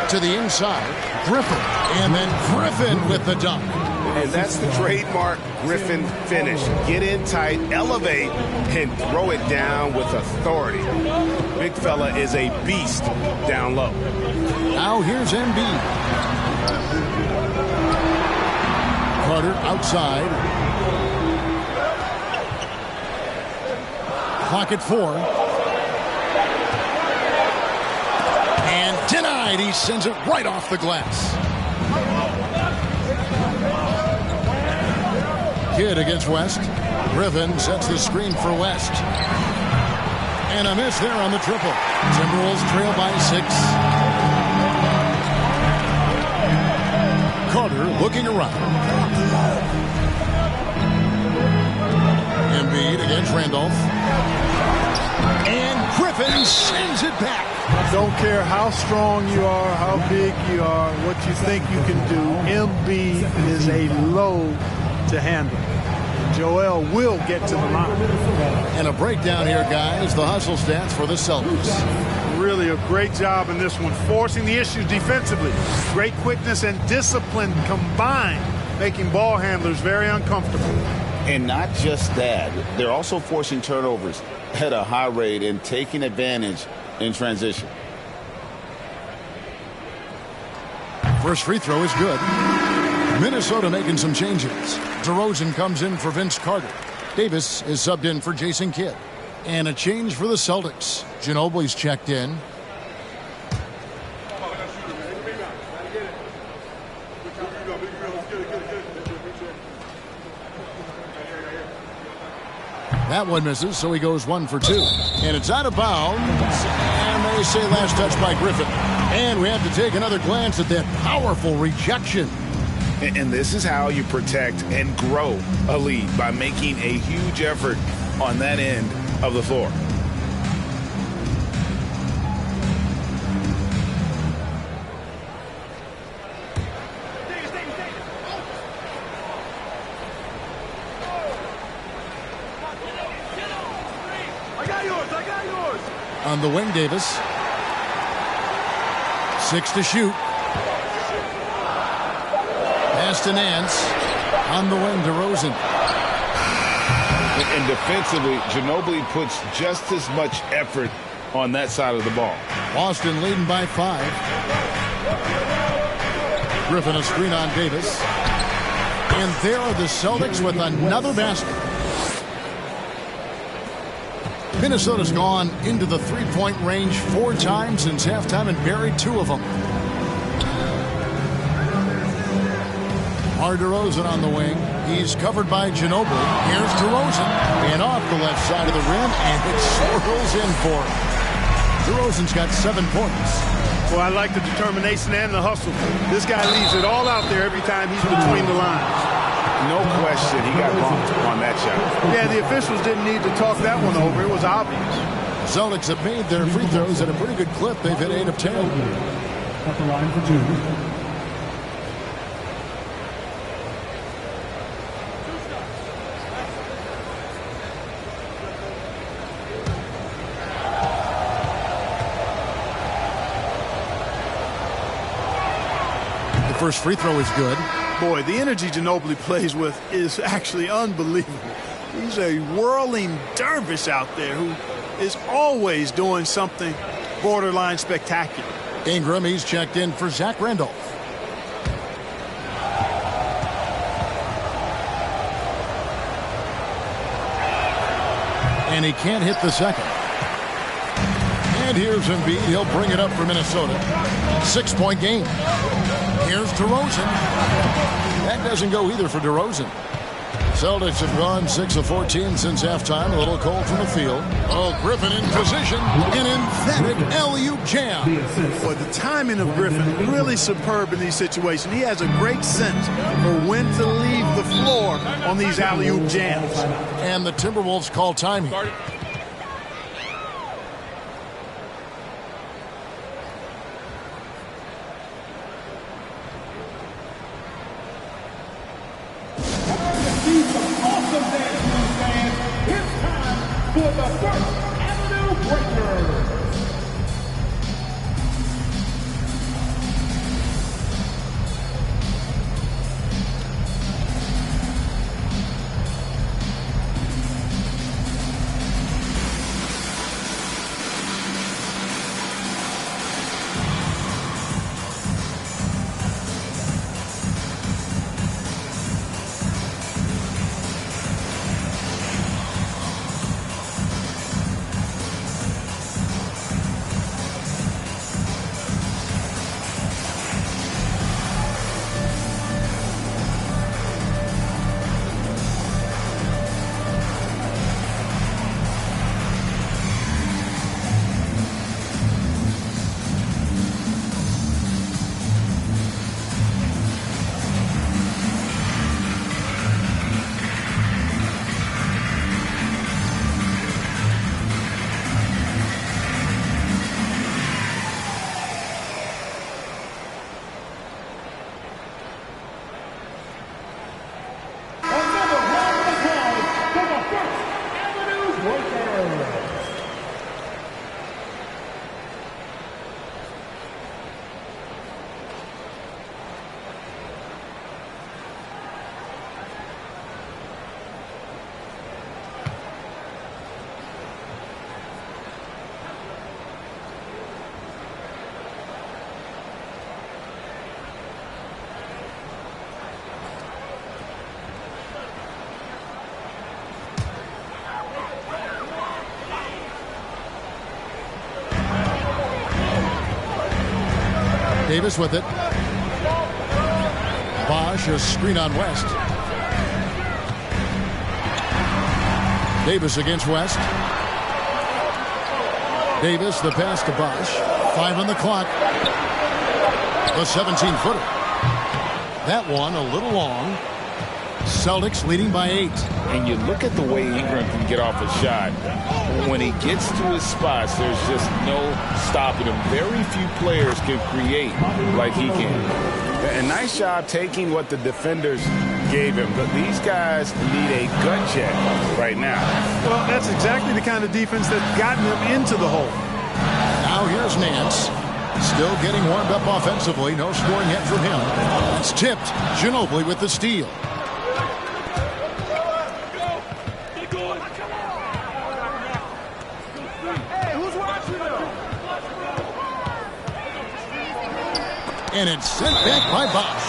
To the inside, Griffin, and then Griffin with the dunk.
And that's the trademark Griffin finish. Get in tight, elevate, and throw it down with authority. Big fella is a beast down low.
Now here's Embiid. Carter outside. Clock at 4. And denied. He sends it right off the glass. Kidd against West. Griffin sets the screen for West. And a miss there on the triple. Timberwolves trail by 6. Carter looking around. Embiid against Randolph. And Griffin sends it back.
Don't care how strong you are, how big you are, what you think you can do. Embiid is a load to handle. Joel will get to the line.
And a breakdown here, guys. The hustle stats for the Celtics.
Really a great job in this one, forcing the issues defensively. Great quickness and discipline combined, making ball handlers very uncomfortable.
And not just that, they're also forcing turnovers at a high rate and taking advantage in transition.
First free throw is good. Minnesota making some changes. DeRozan comes in for Vince Carter. Davis is subbed in for Jason Kidd. And a change for the Celtics. Ginobili's checked in. That one misses, so he goes 1 for 2. And it's out of bounds. And they say last touch by Griffin. And we have to take another glance at that powerful rejection.
And this is how you protect and grow a lead, by making a huge effort on that end of the floor.
On the wing, Davis. 6 to shoot. Pass to Nance. On the wing, DeRozan.
And defensively, Ginobili puts just as much effort on that side of the ball.
Boston leading by 5. Griffin a screen on Davis. And there are the Celtics with another basket. Minnesota's gone into the three-point range 4 times since halftime and buried 2 of them. DeRozan on the wing. He's covered by Ginobili. Here's DeRozan. And off the left side of the rim, and it swirls in for him. DeRozan's got 7 points.
Well, I like the determination and the hustle. This guy leaves it all out there every time he's between the lines.
No question, he got bumped on that shot.
Yeah, the officials didn't need to talk that one over. It was obvious.
Celtics have made their free throws at a pretty good clip. They've hit 8 of 10.
At the line for 2.
First free throw is good.
Boy, the energy Ginobili plays with is actually unbelievable. He's a whirling dervish out there who is always doing something borderline spectacular.
Ingram, he's checked in for Zach Randolph. And he can't hit the second. And here's Embiid. He'll bring it up for Minnesota. 6-point game. Here's DeRozan. That doesn't go either for DeRozan. Celtics have gone 6 of 14 since halftime. A little cold from the field. Oh, Griffin in position. An emphatic alley-oop jam.
But the timing of Griffin really superb in these situations. He has a great sense for when to leave the floor on these alley-oop jams.
And the Timberwolves call time here.
For the First Avenue Breakers.
Davis with it. Bosch, a screen on West. Davis against West. Davis, the pass to Bosch. 5 on the clock. The 17-footer. That one a little long. Celtics leading by 8.
And you look at the way Ingram can get off a shot. When he gets to his spots, there's just no stopping him. Very few players can create like he can. And nice job taking what the defenders gave him. But these guys need a gut check right now.
Well, that's exactly the kind of defense that's gotten them into the hole.
Now here's Nance. Still getting warmed up offensively. No scoring yet from him. It's tipped. Ginobili with the steal. And it's sent back by Bosch.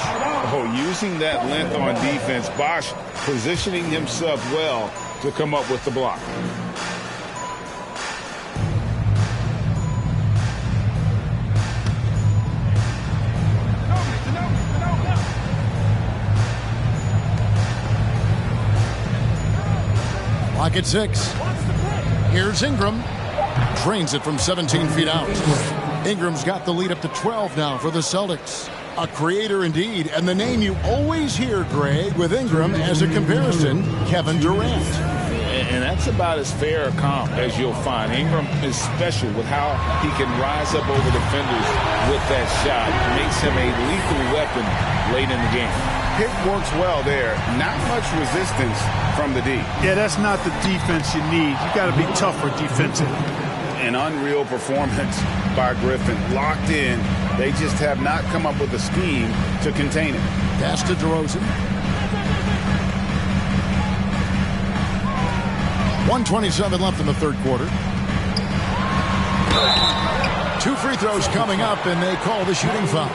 Oh, using that length on defense, Bosch positioning himself well to come up with the block.
Clock at 6. Here's Ingram. Drains it from 17 feet out. Ingram's got the lead up to 12 now for the Celtics. A creator indeed, and the name you always hear, Greg, with Ingram as a comparison, Kevin Durant.
And that's about as fair a comp as you'll find. Ingram is special with how he can rise up over defenders with that shot. It makes him a lethal weapon late in the game.
Pick works well there. Not much resistance from the D.
Yeah, that's not the defense you need. You got to be tougher defensively.
An unreal performance by Griffin. Locked in. They just have not come up with a scheme to contain it.
Pass to DeRozan. 1:27 left in the third quarter. 2 free throws coming up, and they call the shooting foul.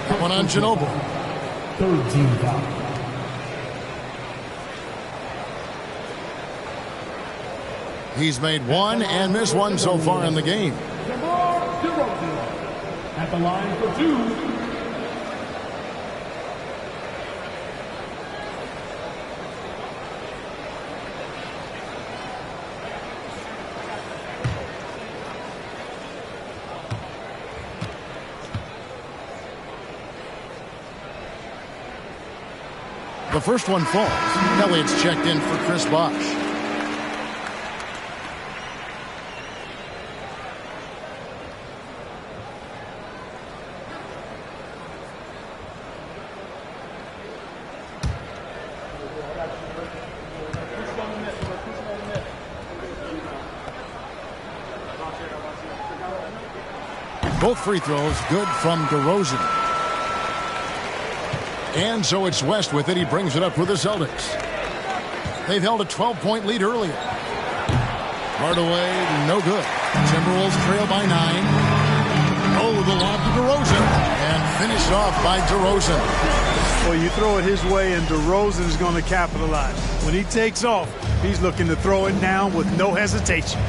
That one on Ginobili.
Third team foul.
He's made 1 and missed 1 so far in the game.
At the line for 2.
The first one falls. Elliott's checked in for Chris Bosh. Both free throws good from DeRozan. And so it's West with it. He brings it up for the Celtics. They've held a 12-point lead earlier. Hardaway, no good. Timberwolves trail by 9. Oh, the lob to DeRozan. And finished off by DeRozan.
Well, you throw it his way, and DeRozan is going to capitalize. When he takes off, he's looking to throw it down with no hesitation.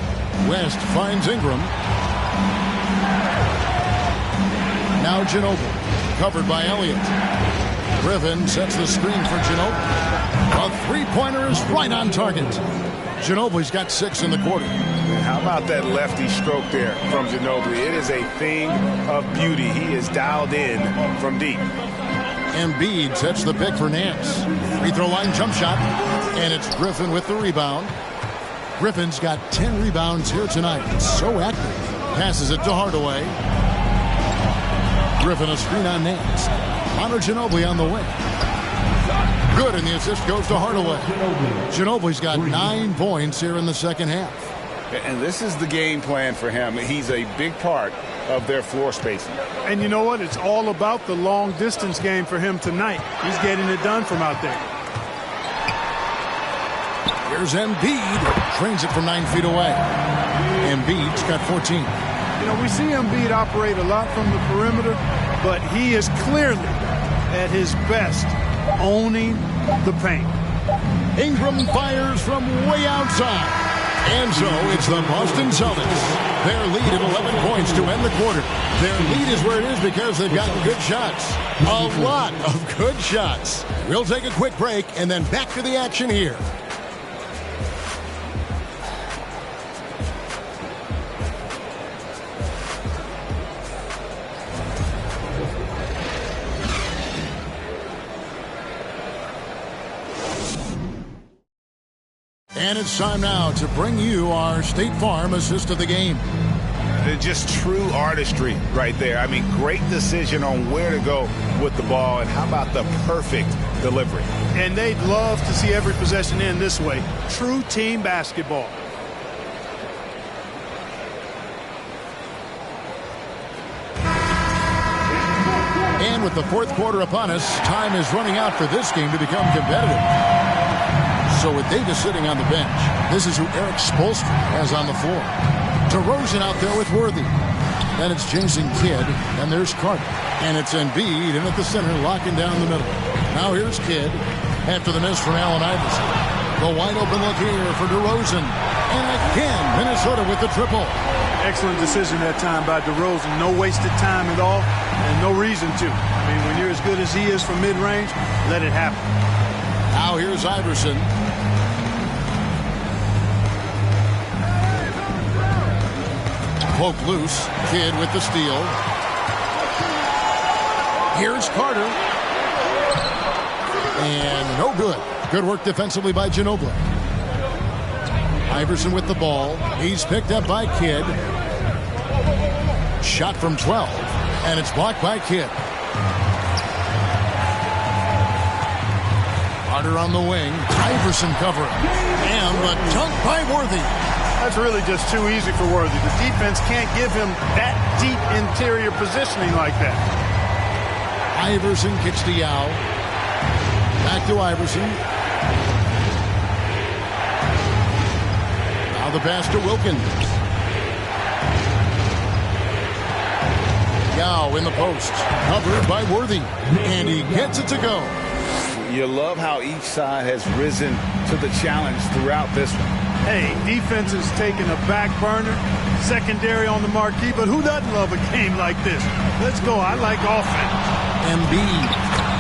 West finds Ingram. Now Ginobili, covered by Elliott. Griffin sets the screen for Ginobili. A three-pointer is right on target. Ginobili's got 6 in the quarter.
How about that lefty stroke there from Ginobili? It is a thing of beauty. He is dialed in from deep.
Embiid sets the pick for Nance. Free throw line jump shot. And it's Griffin with the rebound. Griffin's got 10 rebounds here tonight. So active. Passes it to Hardaway. Griffin a screen on Nance. Honor Ginobili on the wing. Good, and the assist goes to Hardaway. Ginobili's got 9 points here in the second half.
And this is the game plan for him. He's a big part of their floor spacing.
And you know what? It's all about the long distance game for him tonight. He's getting it done from out there.
Here's Embiid. Trains it from 9 feet away. Embiid's got 14.
You know, we see Embiid operate a lot from the perimeter, but he is clearly at his best owning the paint.
Ingram fires from way outside. And so it's the Boston Celtics. Their lead at 11 points to end the quarter. Their lead is where it is because they've gotten good shots. A lot of good shots. We'll take a quick break and then back to the action here. And it's time now to bring you our State Farm assist of the game.
Just true artistry right there. I mean, great decision on where to go with the ball, and how about the perfect delivery?
And they'd love to see every possession end this way. True team basketball.
And with the fourth quarter upon us, time is running out for this game to become competitive. So with Davis sitting on the bench, this is who Eric Spoelstra has on the floor. DeRozan out there with Worthy. Then it's Jason Kidd, and there's Carter. And it's Embiid in at the center, locking down the middle. Now here's Kidd after the miss from Allen Iverson. The wide open look here for DeRozan. And again, Minnesota with the triple.
Excellent decision that time by DeRozan. No wasted time at all, and no reason to. I mean, when you're as good as he is from mid-range, let it happen.
Now here's Iverson. Poke loose. Kidd with the steal. Here's Carter. And no good. Good work defensively by Ginobili. Iverson with the ball. He's picked up by Kidd. Shot from 12. And it's blocked by Kidd. Carter on the wing. Iverson covering. And the dunk by Worthy.
That's really just too easy for Worthy. The defense can't give him that deep interior positioning like that.
Iverson kicks to Yao. Back to Iverson. Now the pass to Wilkins. Yao in the post. Covered by Worthy. And he gets it to go.
You love how each side has risen to the challenge throughout this one.
Hey, defense is taking a back burner, secondary on the marquee, but who doesn't love a game like this? Let's go. I like offense.
Embiid.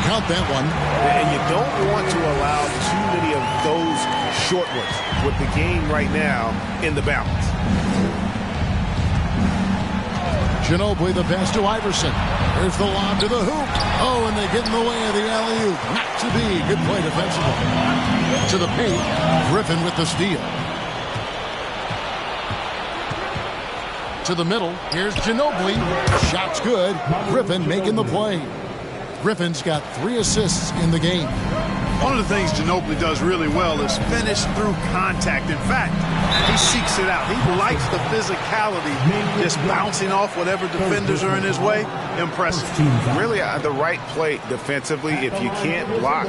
Count that one.
And you don't want to allow too many of those short ones with the game right now in the balance.
Ginobili the pass to Iverson. Here's the lob to the hoop. Oh, and they get in the way of the alley-oop. Not to be. Good play defensively. To the paint. Griffin with the steal. To the middle. Here's Ginobili. Shot's good. Griffin making the play. Griffin's got 3 assists in the game.
One of the things Ginobili does really well is finish through contact. In fact, he seeks it out. He likes the physicality, just bouncing off whatever defenders are in his way. Impressive.
Really the right play defensively. If you can't block,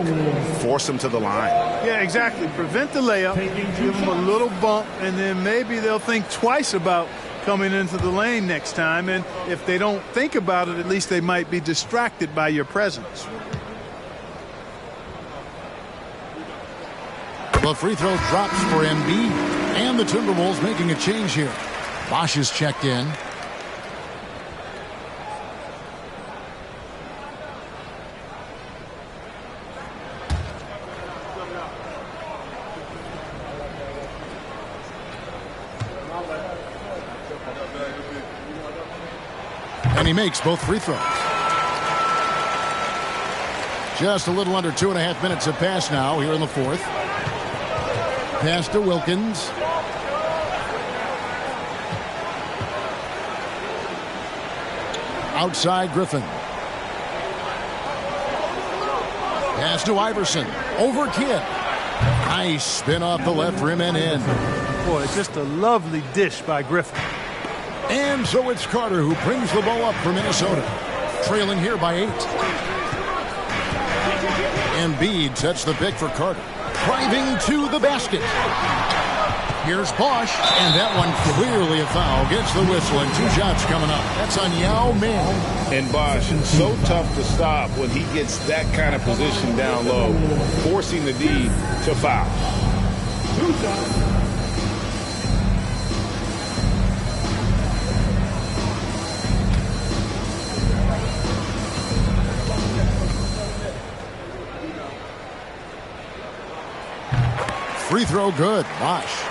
force them to the line.
Yeah, exactly. Prevent the layup, give them a little bump, and then maybe they'll think twice about coming into the lane next time. And if they don't think about it, at least they might be distracted by your presence.
The free throw drops for Embiid, and the Timberwolves making a change here. Bosch is checked in. And he makes both free throws. Just a little under 2.5 minutes have passed now here in the fourth. Pass to Wilkins. Outside Griffin. Pass to Iverson. Over Kidd. Nice spin off the left rim and in.
Boy, it's just a lovely dish by Griffin.
And so it's Carter who brings the ball up for Minnesota. Trailing here by 8. Embiid sets the pick for Carter. Driving to the basket. Here's Bosch, and that one clearly a foul. Gets the whistle, and 2 shots coming up. That's on Yao Ming.
And Bosch, so tough to stop when he gets that kind of position down low, forcing the D to foul.
2 shots.
Free throw good. Bosch.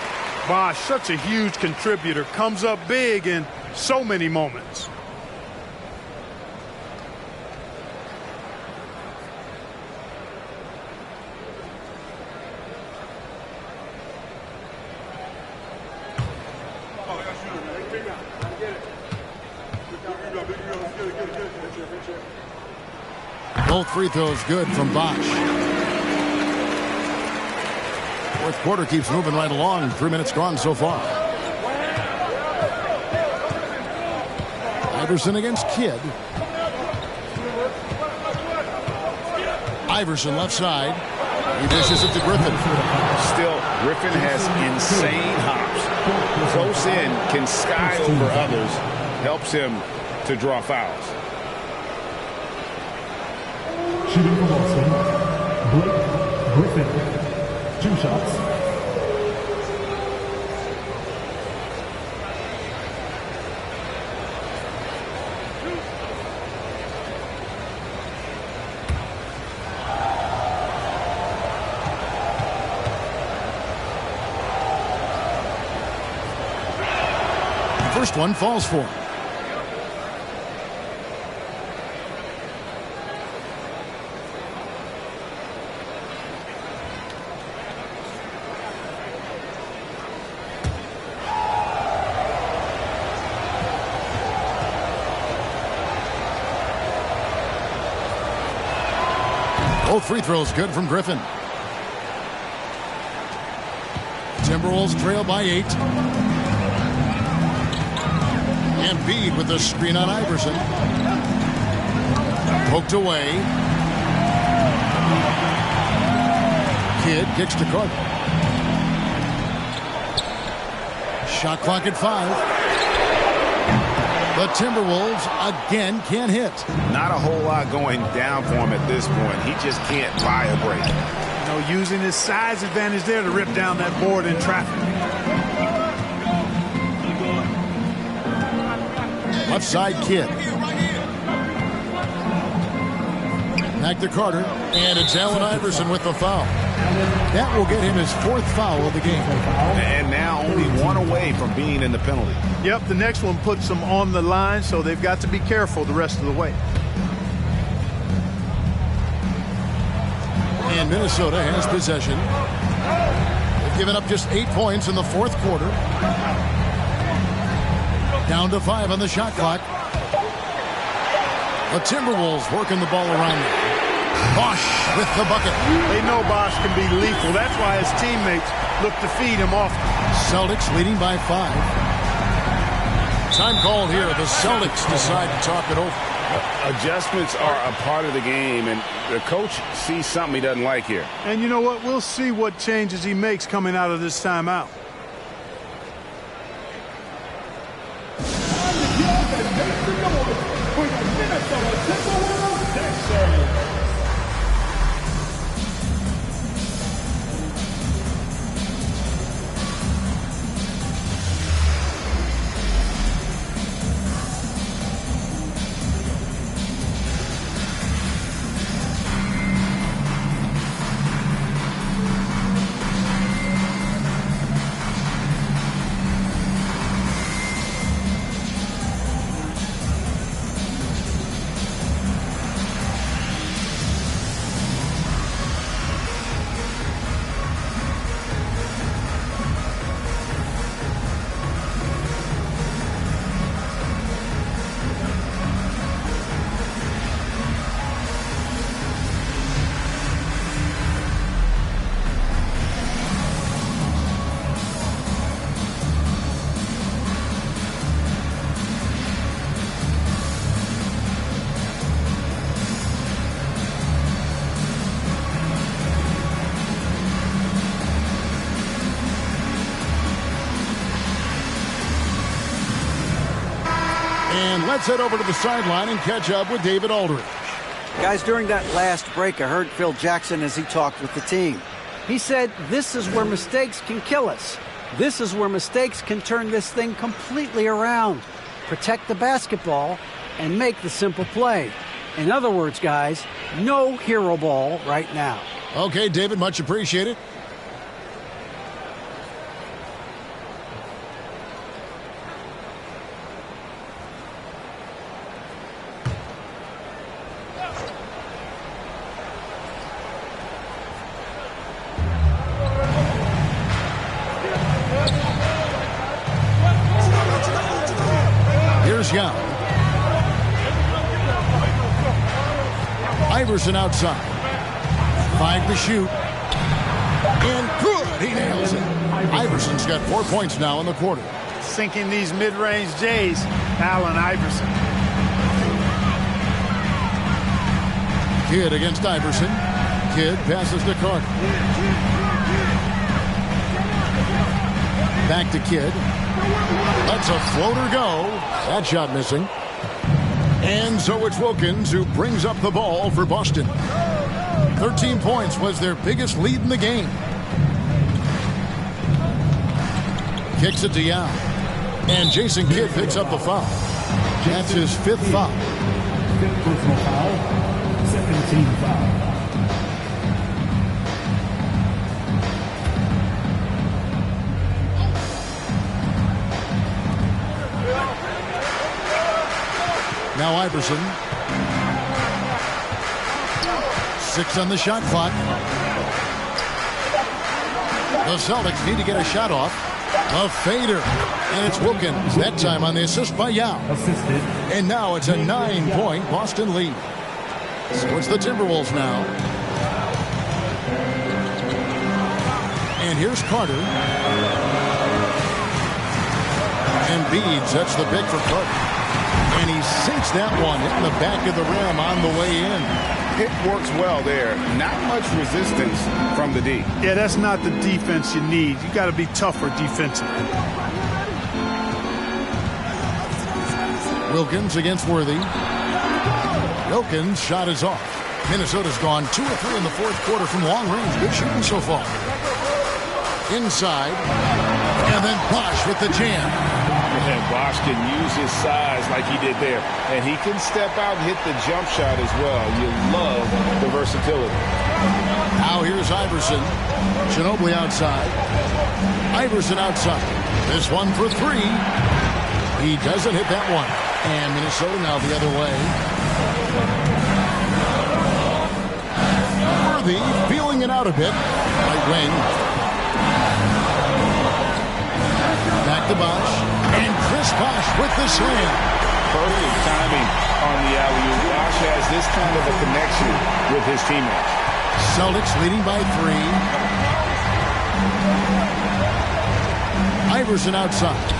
Bosch, such a huge contributor, comes up big in so many moments.
Both free throws good from Bosch. Fourth quarter keeps moving right along. 3 minutes gone so far. Iverson against Kidd. Iverson left side. He dishes it to Griffin.
Still, Griffin has insane hops. Close in, can sky over others. Helps him to draw fouls.
Shooting for Boston, Blake Griffin. 2 shots.
The first one falls for him. Both free throws good from Griffin. Timberwolves trail by 8. Embiid with the screen on Iverson. Poked away. Kidd kicks to Carter. Shot clock at 5. The Timberwolves again can't hit.
Not a whole lot going down for him at this point. He just can't buy a break.
You know, using his size advantage there to rip down that board in traffic.
Left side Kidd. Back to Carter. And it's Allen Iverson with the foul. That will get him his 4th foul of the game.
And now only 1 away
away from being in the penalty.
Yep, the next one puts them on the line, so they've got to be careful the rest of the way.
And Minnesota has possession. They've given up just 8 points in the fourth quarter. Down to 5 on the shot clock. The Timberwolves working the ball around them. Bosch with the bucket.
They know Bosch can be lethal. That's why his teammates look to feed him often.
Celtics leading by 5. Time called here. The Celtics decide to talk it over.
Adjustments are a part of the game, and the coach sees something he doesn't like here.
And you know what? We'll see what changes he makes coming out of this timeout.
And let's head over to the sideline and catch up with David Aldridge.
Guys, during that last break, I heard Phil Jackson as he talked with the team. He said, this is where mistakes can kill us. This is where mistakes can turn this thing completely around. Protect the basketball and make the simple play. In other words, guys, no hero ball right now.
Okay, David, much appreciated. Young. Iverson outside. 5 to shoot. And good. He nails it. Iverson's got 4 points now in the quarter.
Sinking these mid-range J's, Allen Iverson.
Kidd against Iverson. Kidd passes to Carter. Back to Kidd. Lets a floater go. That shot missing. And so it's Wilkins who brings up the ball for Boston. 13 points was their biggest lead in the game. Kicks it to Yao. And Jason Kidd picks up the foul. That's his 5th foul.
5th personal foul. 2nd team foul.
Now Iverson. 6 on the shot clock. The Celtics need to get a shot off. A fader. And it's Wilkins. That time on the assist by Yao.
Assisted.
And now it's a 9-point Boston lead. So it's the Timberwolves now. And here's Carter. And Embiid sets the pick for Carter. And he sinks that one in the back of the rim on the way in.
It works well there. Not much resistance from the D.
Yeah, that's not the defense you need. You got to be tougher defensively.
Wilkins against Worthy. Wilkins' shot is off. Minnesota's gone 2 of 3 in the fourth quarter from long range. Good shooting so far. Inside. And then Bosch with the jam.
And Bosch can use his size like he did there. And he can step out and hit the jump shot as well. You love the versatility.
Now here's Iverson. Ginobili outside. Iverson outside. This one for three. He doesn't hit that one. And Minnesota now the other way. Worthy feeling it out a bit. Right wing. Back to Bosch. And Chris Bosch with the slam.
Perfect timing on the alley-oop. Bosch has this kind of a connection with his teammates.
Celtics leading by 3. Iverson outside.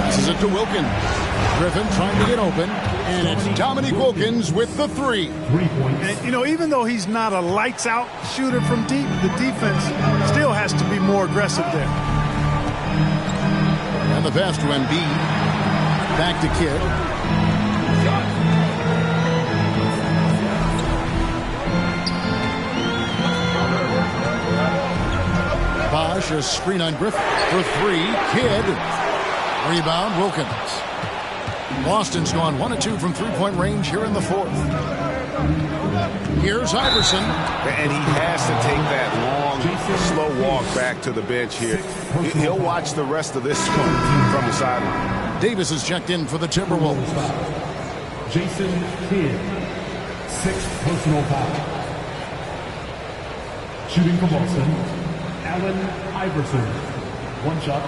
Passes it to Wilkins. Griffin trying to get open. And it's Dominique Wilkins with the 3.
And, you know, even though he's not a lights-out shooter from deep, the defense still has to be more aggressive there.
And the pass to Embiid. Back to Kidd. Bosch, a screen on Griffin for 3. Kidd. Rebound, Wilkins. Boston's gone 1 of 2 from three-point range here in the 4th. Here's Iverson.
And he has to take that long, slow walk back to the bench here. He'll watch the rest of this one from the sideline.
Davis is checked in for the Timberwolves.
Jason Kidd, 6th personal foul. Shooting for Boston, Allen Iverson, 1 shot.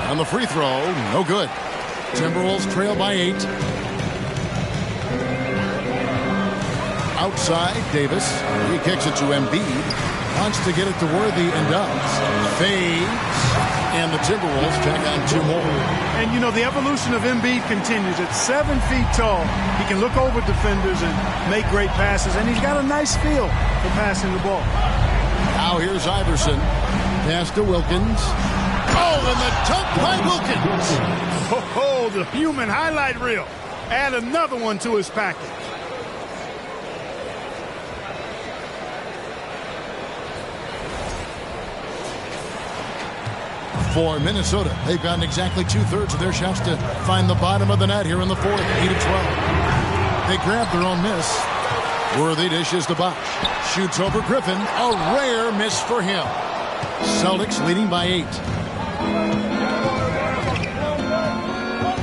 On the free throw, no good. Timberwolves trail by 8. Outside, Davis. He kicks it to Embiid. Wants to get it to Worthy and does. Fades. And the Timberwolves tack on 2 more.
And, you know, the evolution of Embiid continues. At 7 feet tall, he can look over defenders and make great passes. And he's got a nice feel for passing the ball.
Now here's Iverson. Pass to Wilkins. Oh, and the dunk by Wilkins.
Oh, the human highlight reel. Add another one to his package.
For Minnesota, they've gotten exactly 2/3 of their shots to find the bottom of the net here in the 4th, 8-12. They grab their own miss. Worthy dishes to Bosch. Shoots over Griffin. A rare miss for him. Celtics leading by 8.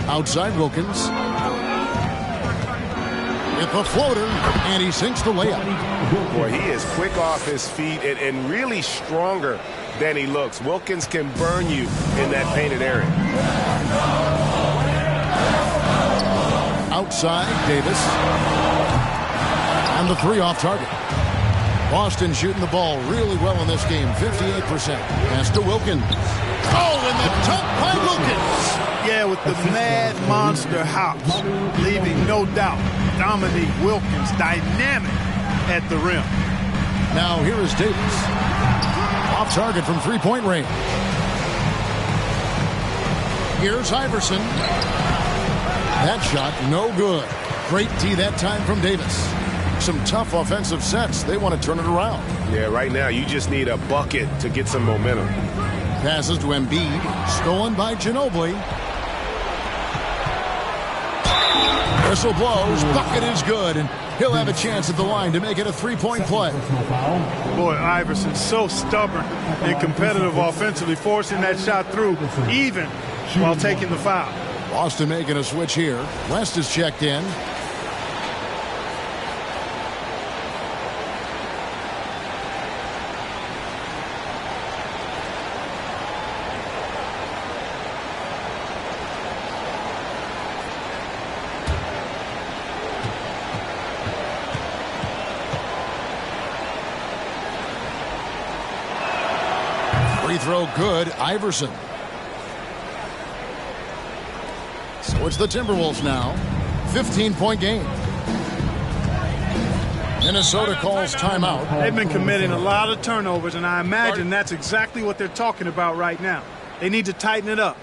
Outside Wilkins. With the floater, and he sinks the layup.
Boy, he is quick off his feet and really stronger than he looks. Wilkins can burn you in that painted area.
Outside, Davis. And the 3 off target. Boston shooting the ball really well in this game, 58%. Pass to Wilkins. Oh, and the dunk by Wilkins.
Yeah, with the mad monster hops, leaving no doubt Dominique Wilkins dynamic at the rim.
Now here is Davis. Off target from 3-point range. Here's Iverson. That shot, no good. Great D that time from Davis. Some tough offensive sets. They want to turn it around.
Yeah, right now you just need a bucket to get some momentum.
Passes to Embiid. Stolen by Ginobili. Whistle blows. Bucket is good. And he'll have a chance at the line to make it a 3-point play.
Boy, Iverson's so stubborn and competitive offensively, forcing that shot through even while taking the foul.
Boston making a switch here. West is checked in. Free throw good. Iverson. So it's the Timberwolves now. 15-point game. Minnesota calls timeout.
They've been committing a lot of turnovers, and I imagine that's exactly what they're talking about right now. They need to tighten it up.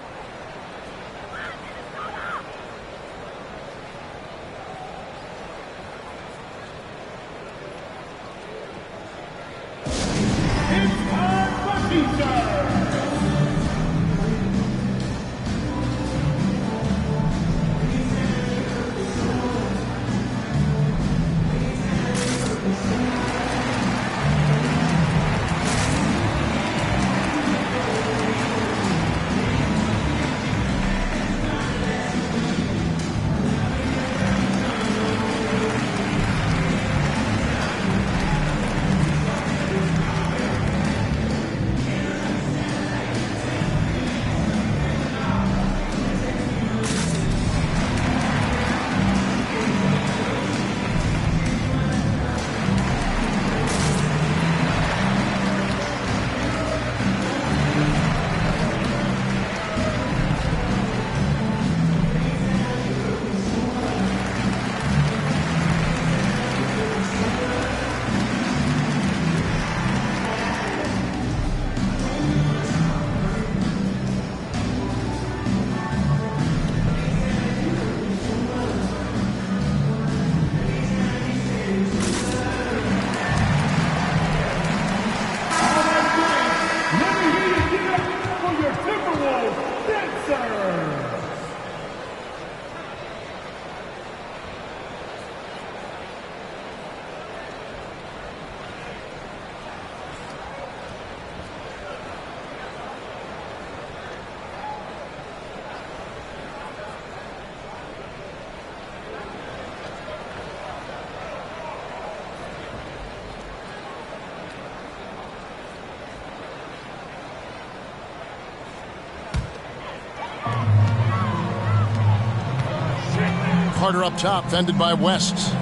Carter up top, fended by West.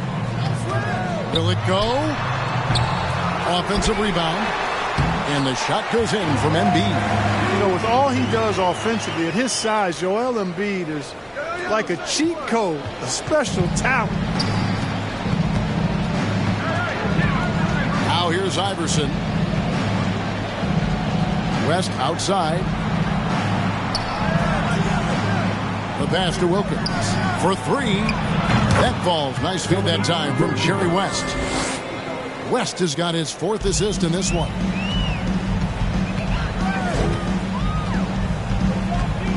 Will it go? Offensive rebound. And the shot goes in from Embiid.
You know, with all he does offensively, at his size, Joel Embiid is like a cheat code, a special talent.
Now here's Iverson. West outside. The pass to Wilkins for three. That falls. Nice feed that time from Jerry West. West has got his fourth assist in this one.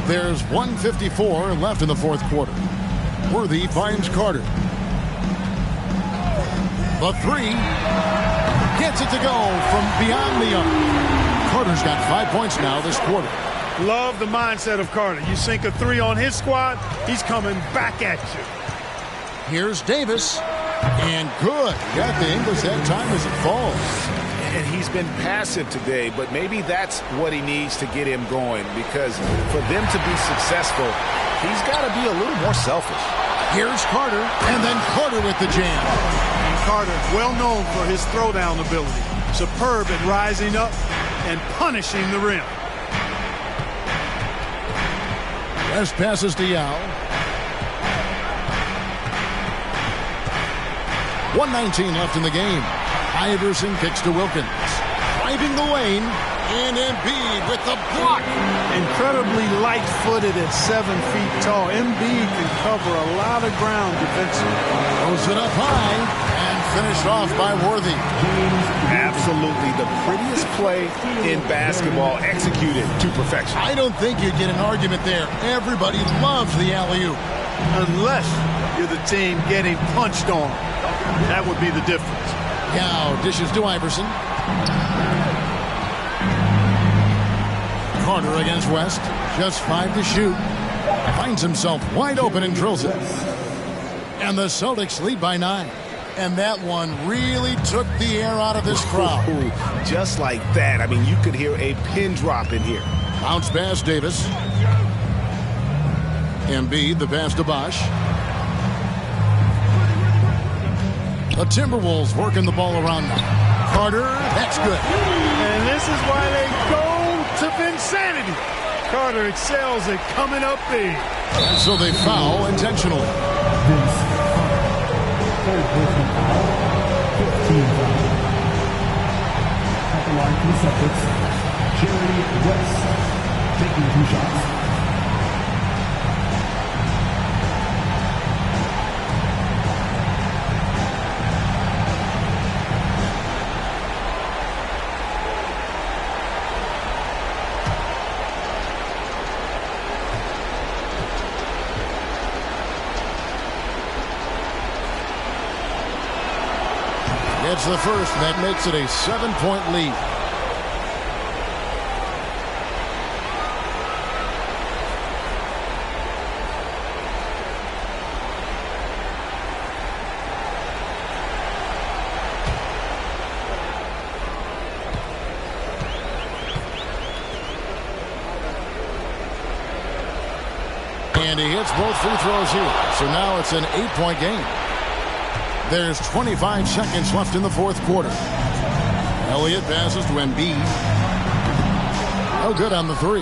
There's 1:54 left in the fourth quarter. Worthy finds Carter. The three. Gets it to go from beyond the arc. Carter's got 5 points now this quarter.
Love the mindset of Carter. You sink a three on his squad, he's coming back at you.
Here's Davis. And good. Got the English that time as it falls.
And he's been passive today, but maybe that's what he needs to get him going, because for them to be successful, he's got to be a little more selfish.
Here's Carter, and then Carter with the jam.
And Carter, well known for his throwdown ability. Superb at rising up and punishing the rim.
West passes to Yao. 1:19 left in the game. Iverson kicks to Wilkins. Driving the lane, and Embiid with the block.
Incredibly light-footed at 7 feet tall. Embiid can cover a lot of ground defensively.
Throws it up high and finished off by Worthy.
Absolutely the prettiest play in basketball, executed to perfection.
I don't think you get an argument there. Everybody loves the alley-oop.
Unless you're the team getting punched on. That would be the difference.
Yao dishes to Iverson. Carter against West. Just 5 to shoot. Finds himself wide open and drills it. And the Celtics lead by 9. And that one really took the air out of this crowd.
Ooh, just like that. I mean, you could hear a pin drop in here.
Bounce pass, Davis. Embiid, the pass to Bosch. The Timberwolves working the ball around now. Carter, that's good.
And this is why they go to Vinsanity. Carter excels at coming up big.
And so they foul intentionally.
foul. At the line for the Celtics, Jerry West taking 2 shots.
It's the first, and that makes it a 7-point lead. And he hits both free throws here. So now it's an 8-point game. There's 25 seconds left in the fourth quarter. Elliott passes to Embiid. No good on the 3.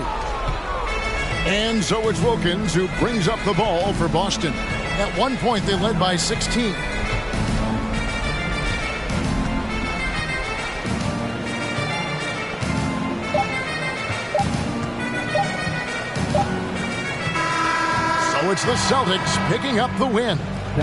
And so it's Wilkins who brings up the ball for Boston. At one point they led by 16. So it's the Celtics picking up the win.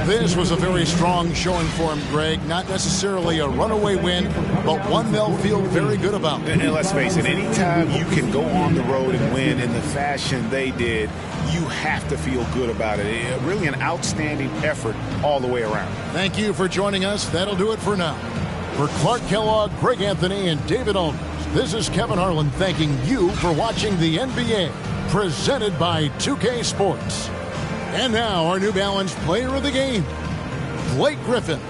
This was a very strong showing for him, Greg. Not necessarily a runaway win, but one they'll feel very good about.
And let's face it, anytime you can go on the road and win in the fashion they did, you have to feel good about it. Really an outstanding effort all the way around.
Thank you for joining us. That'll do it for now. For Clark Kellogg, Greg Anthony, and David Aldridge, this is Kevin Harlan thanking you for watching the NBA, presented by 2K Sports. And now our New Balance player of the game, Blake Griffin.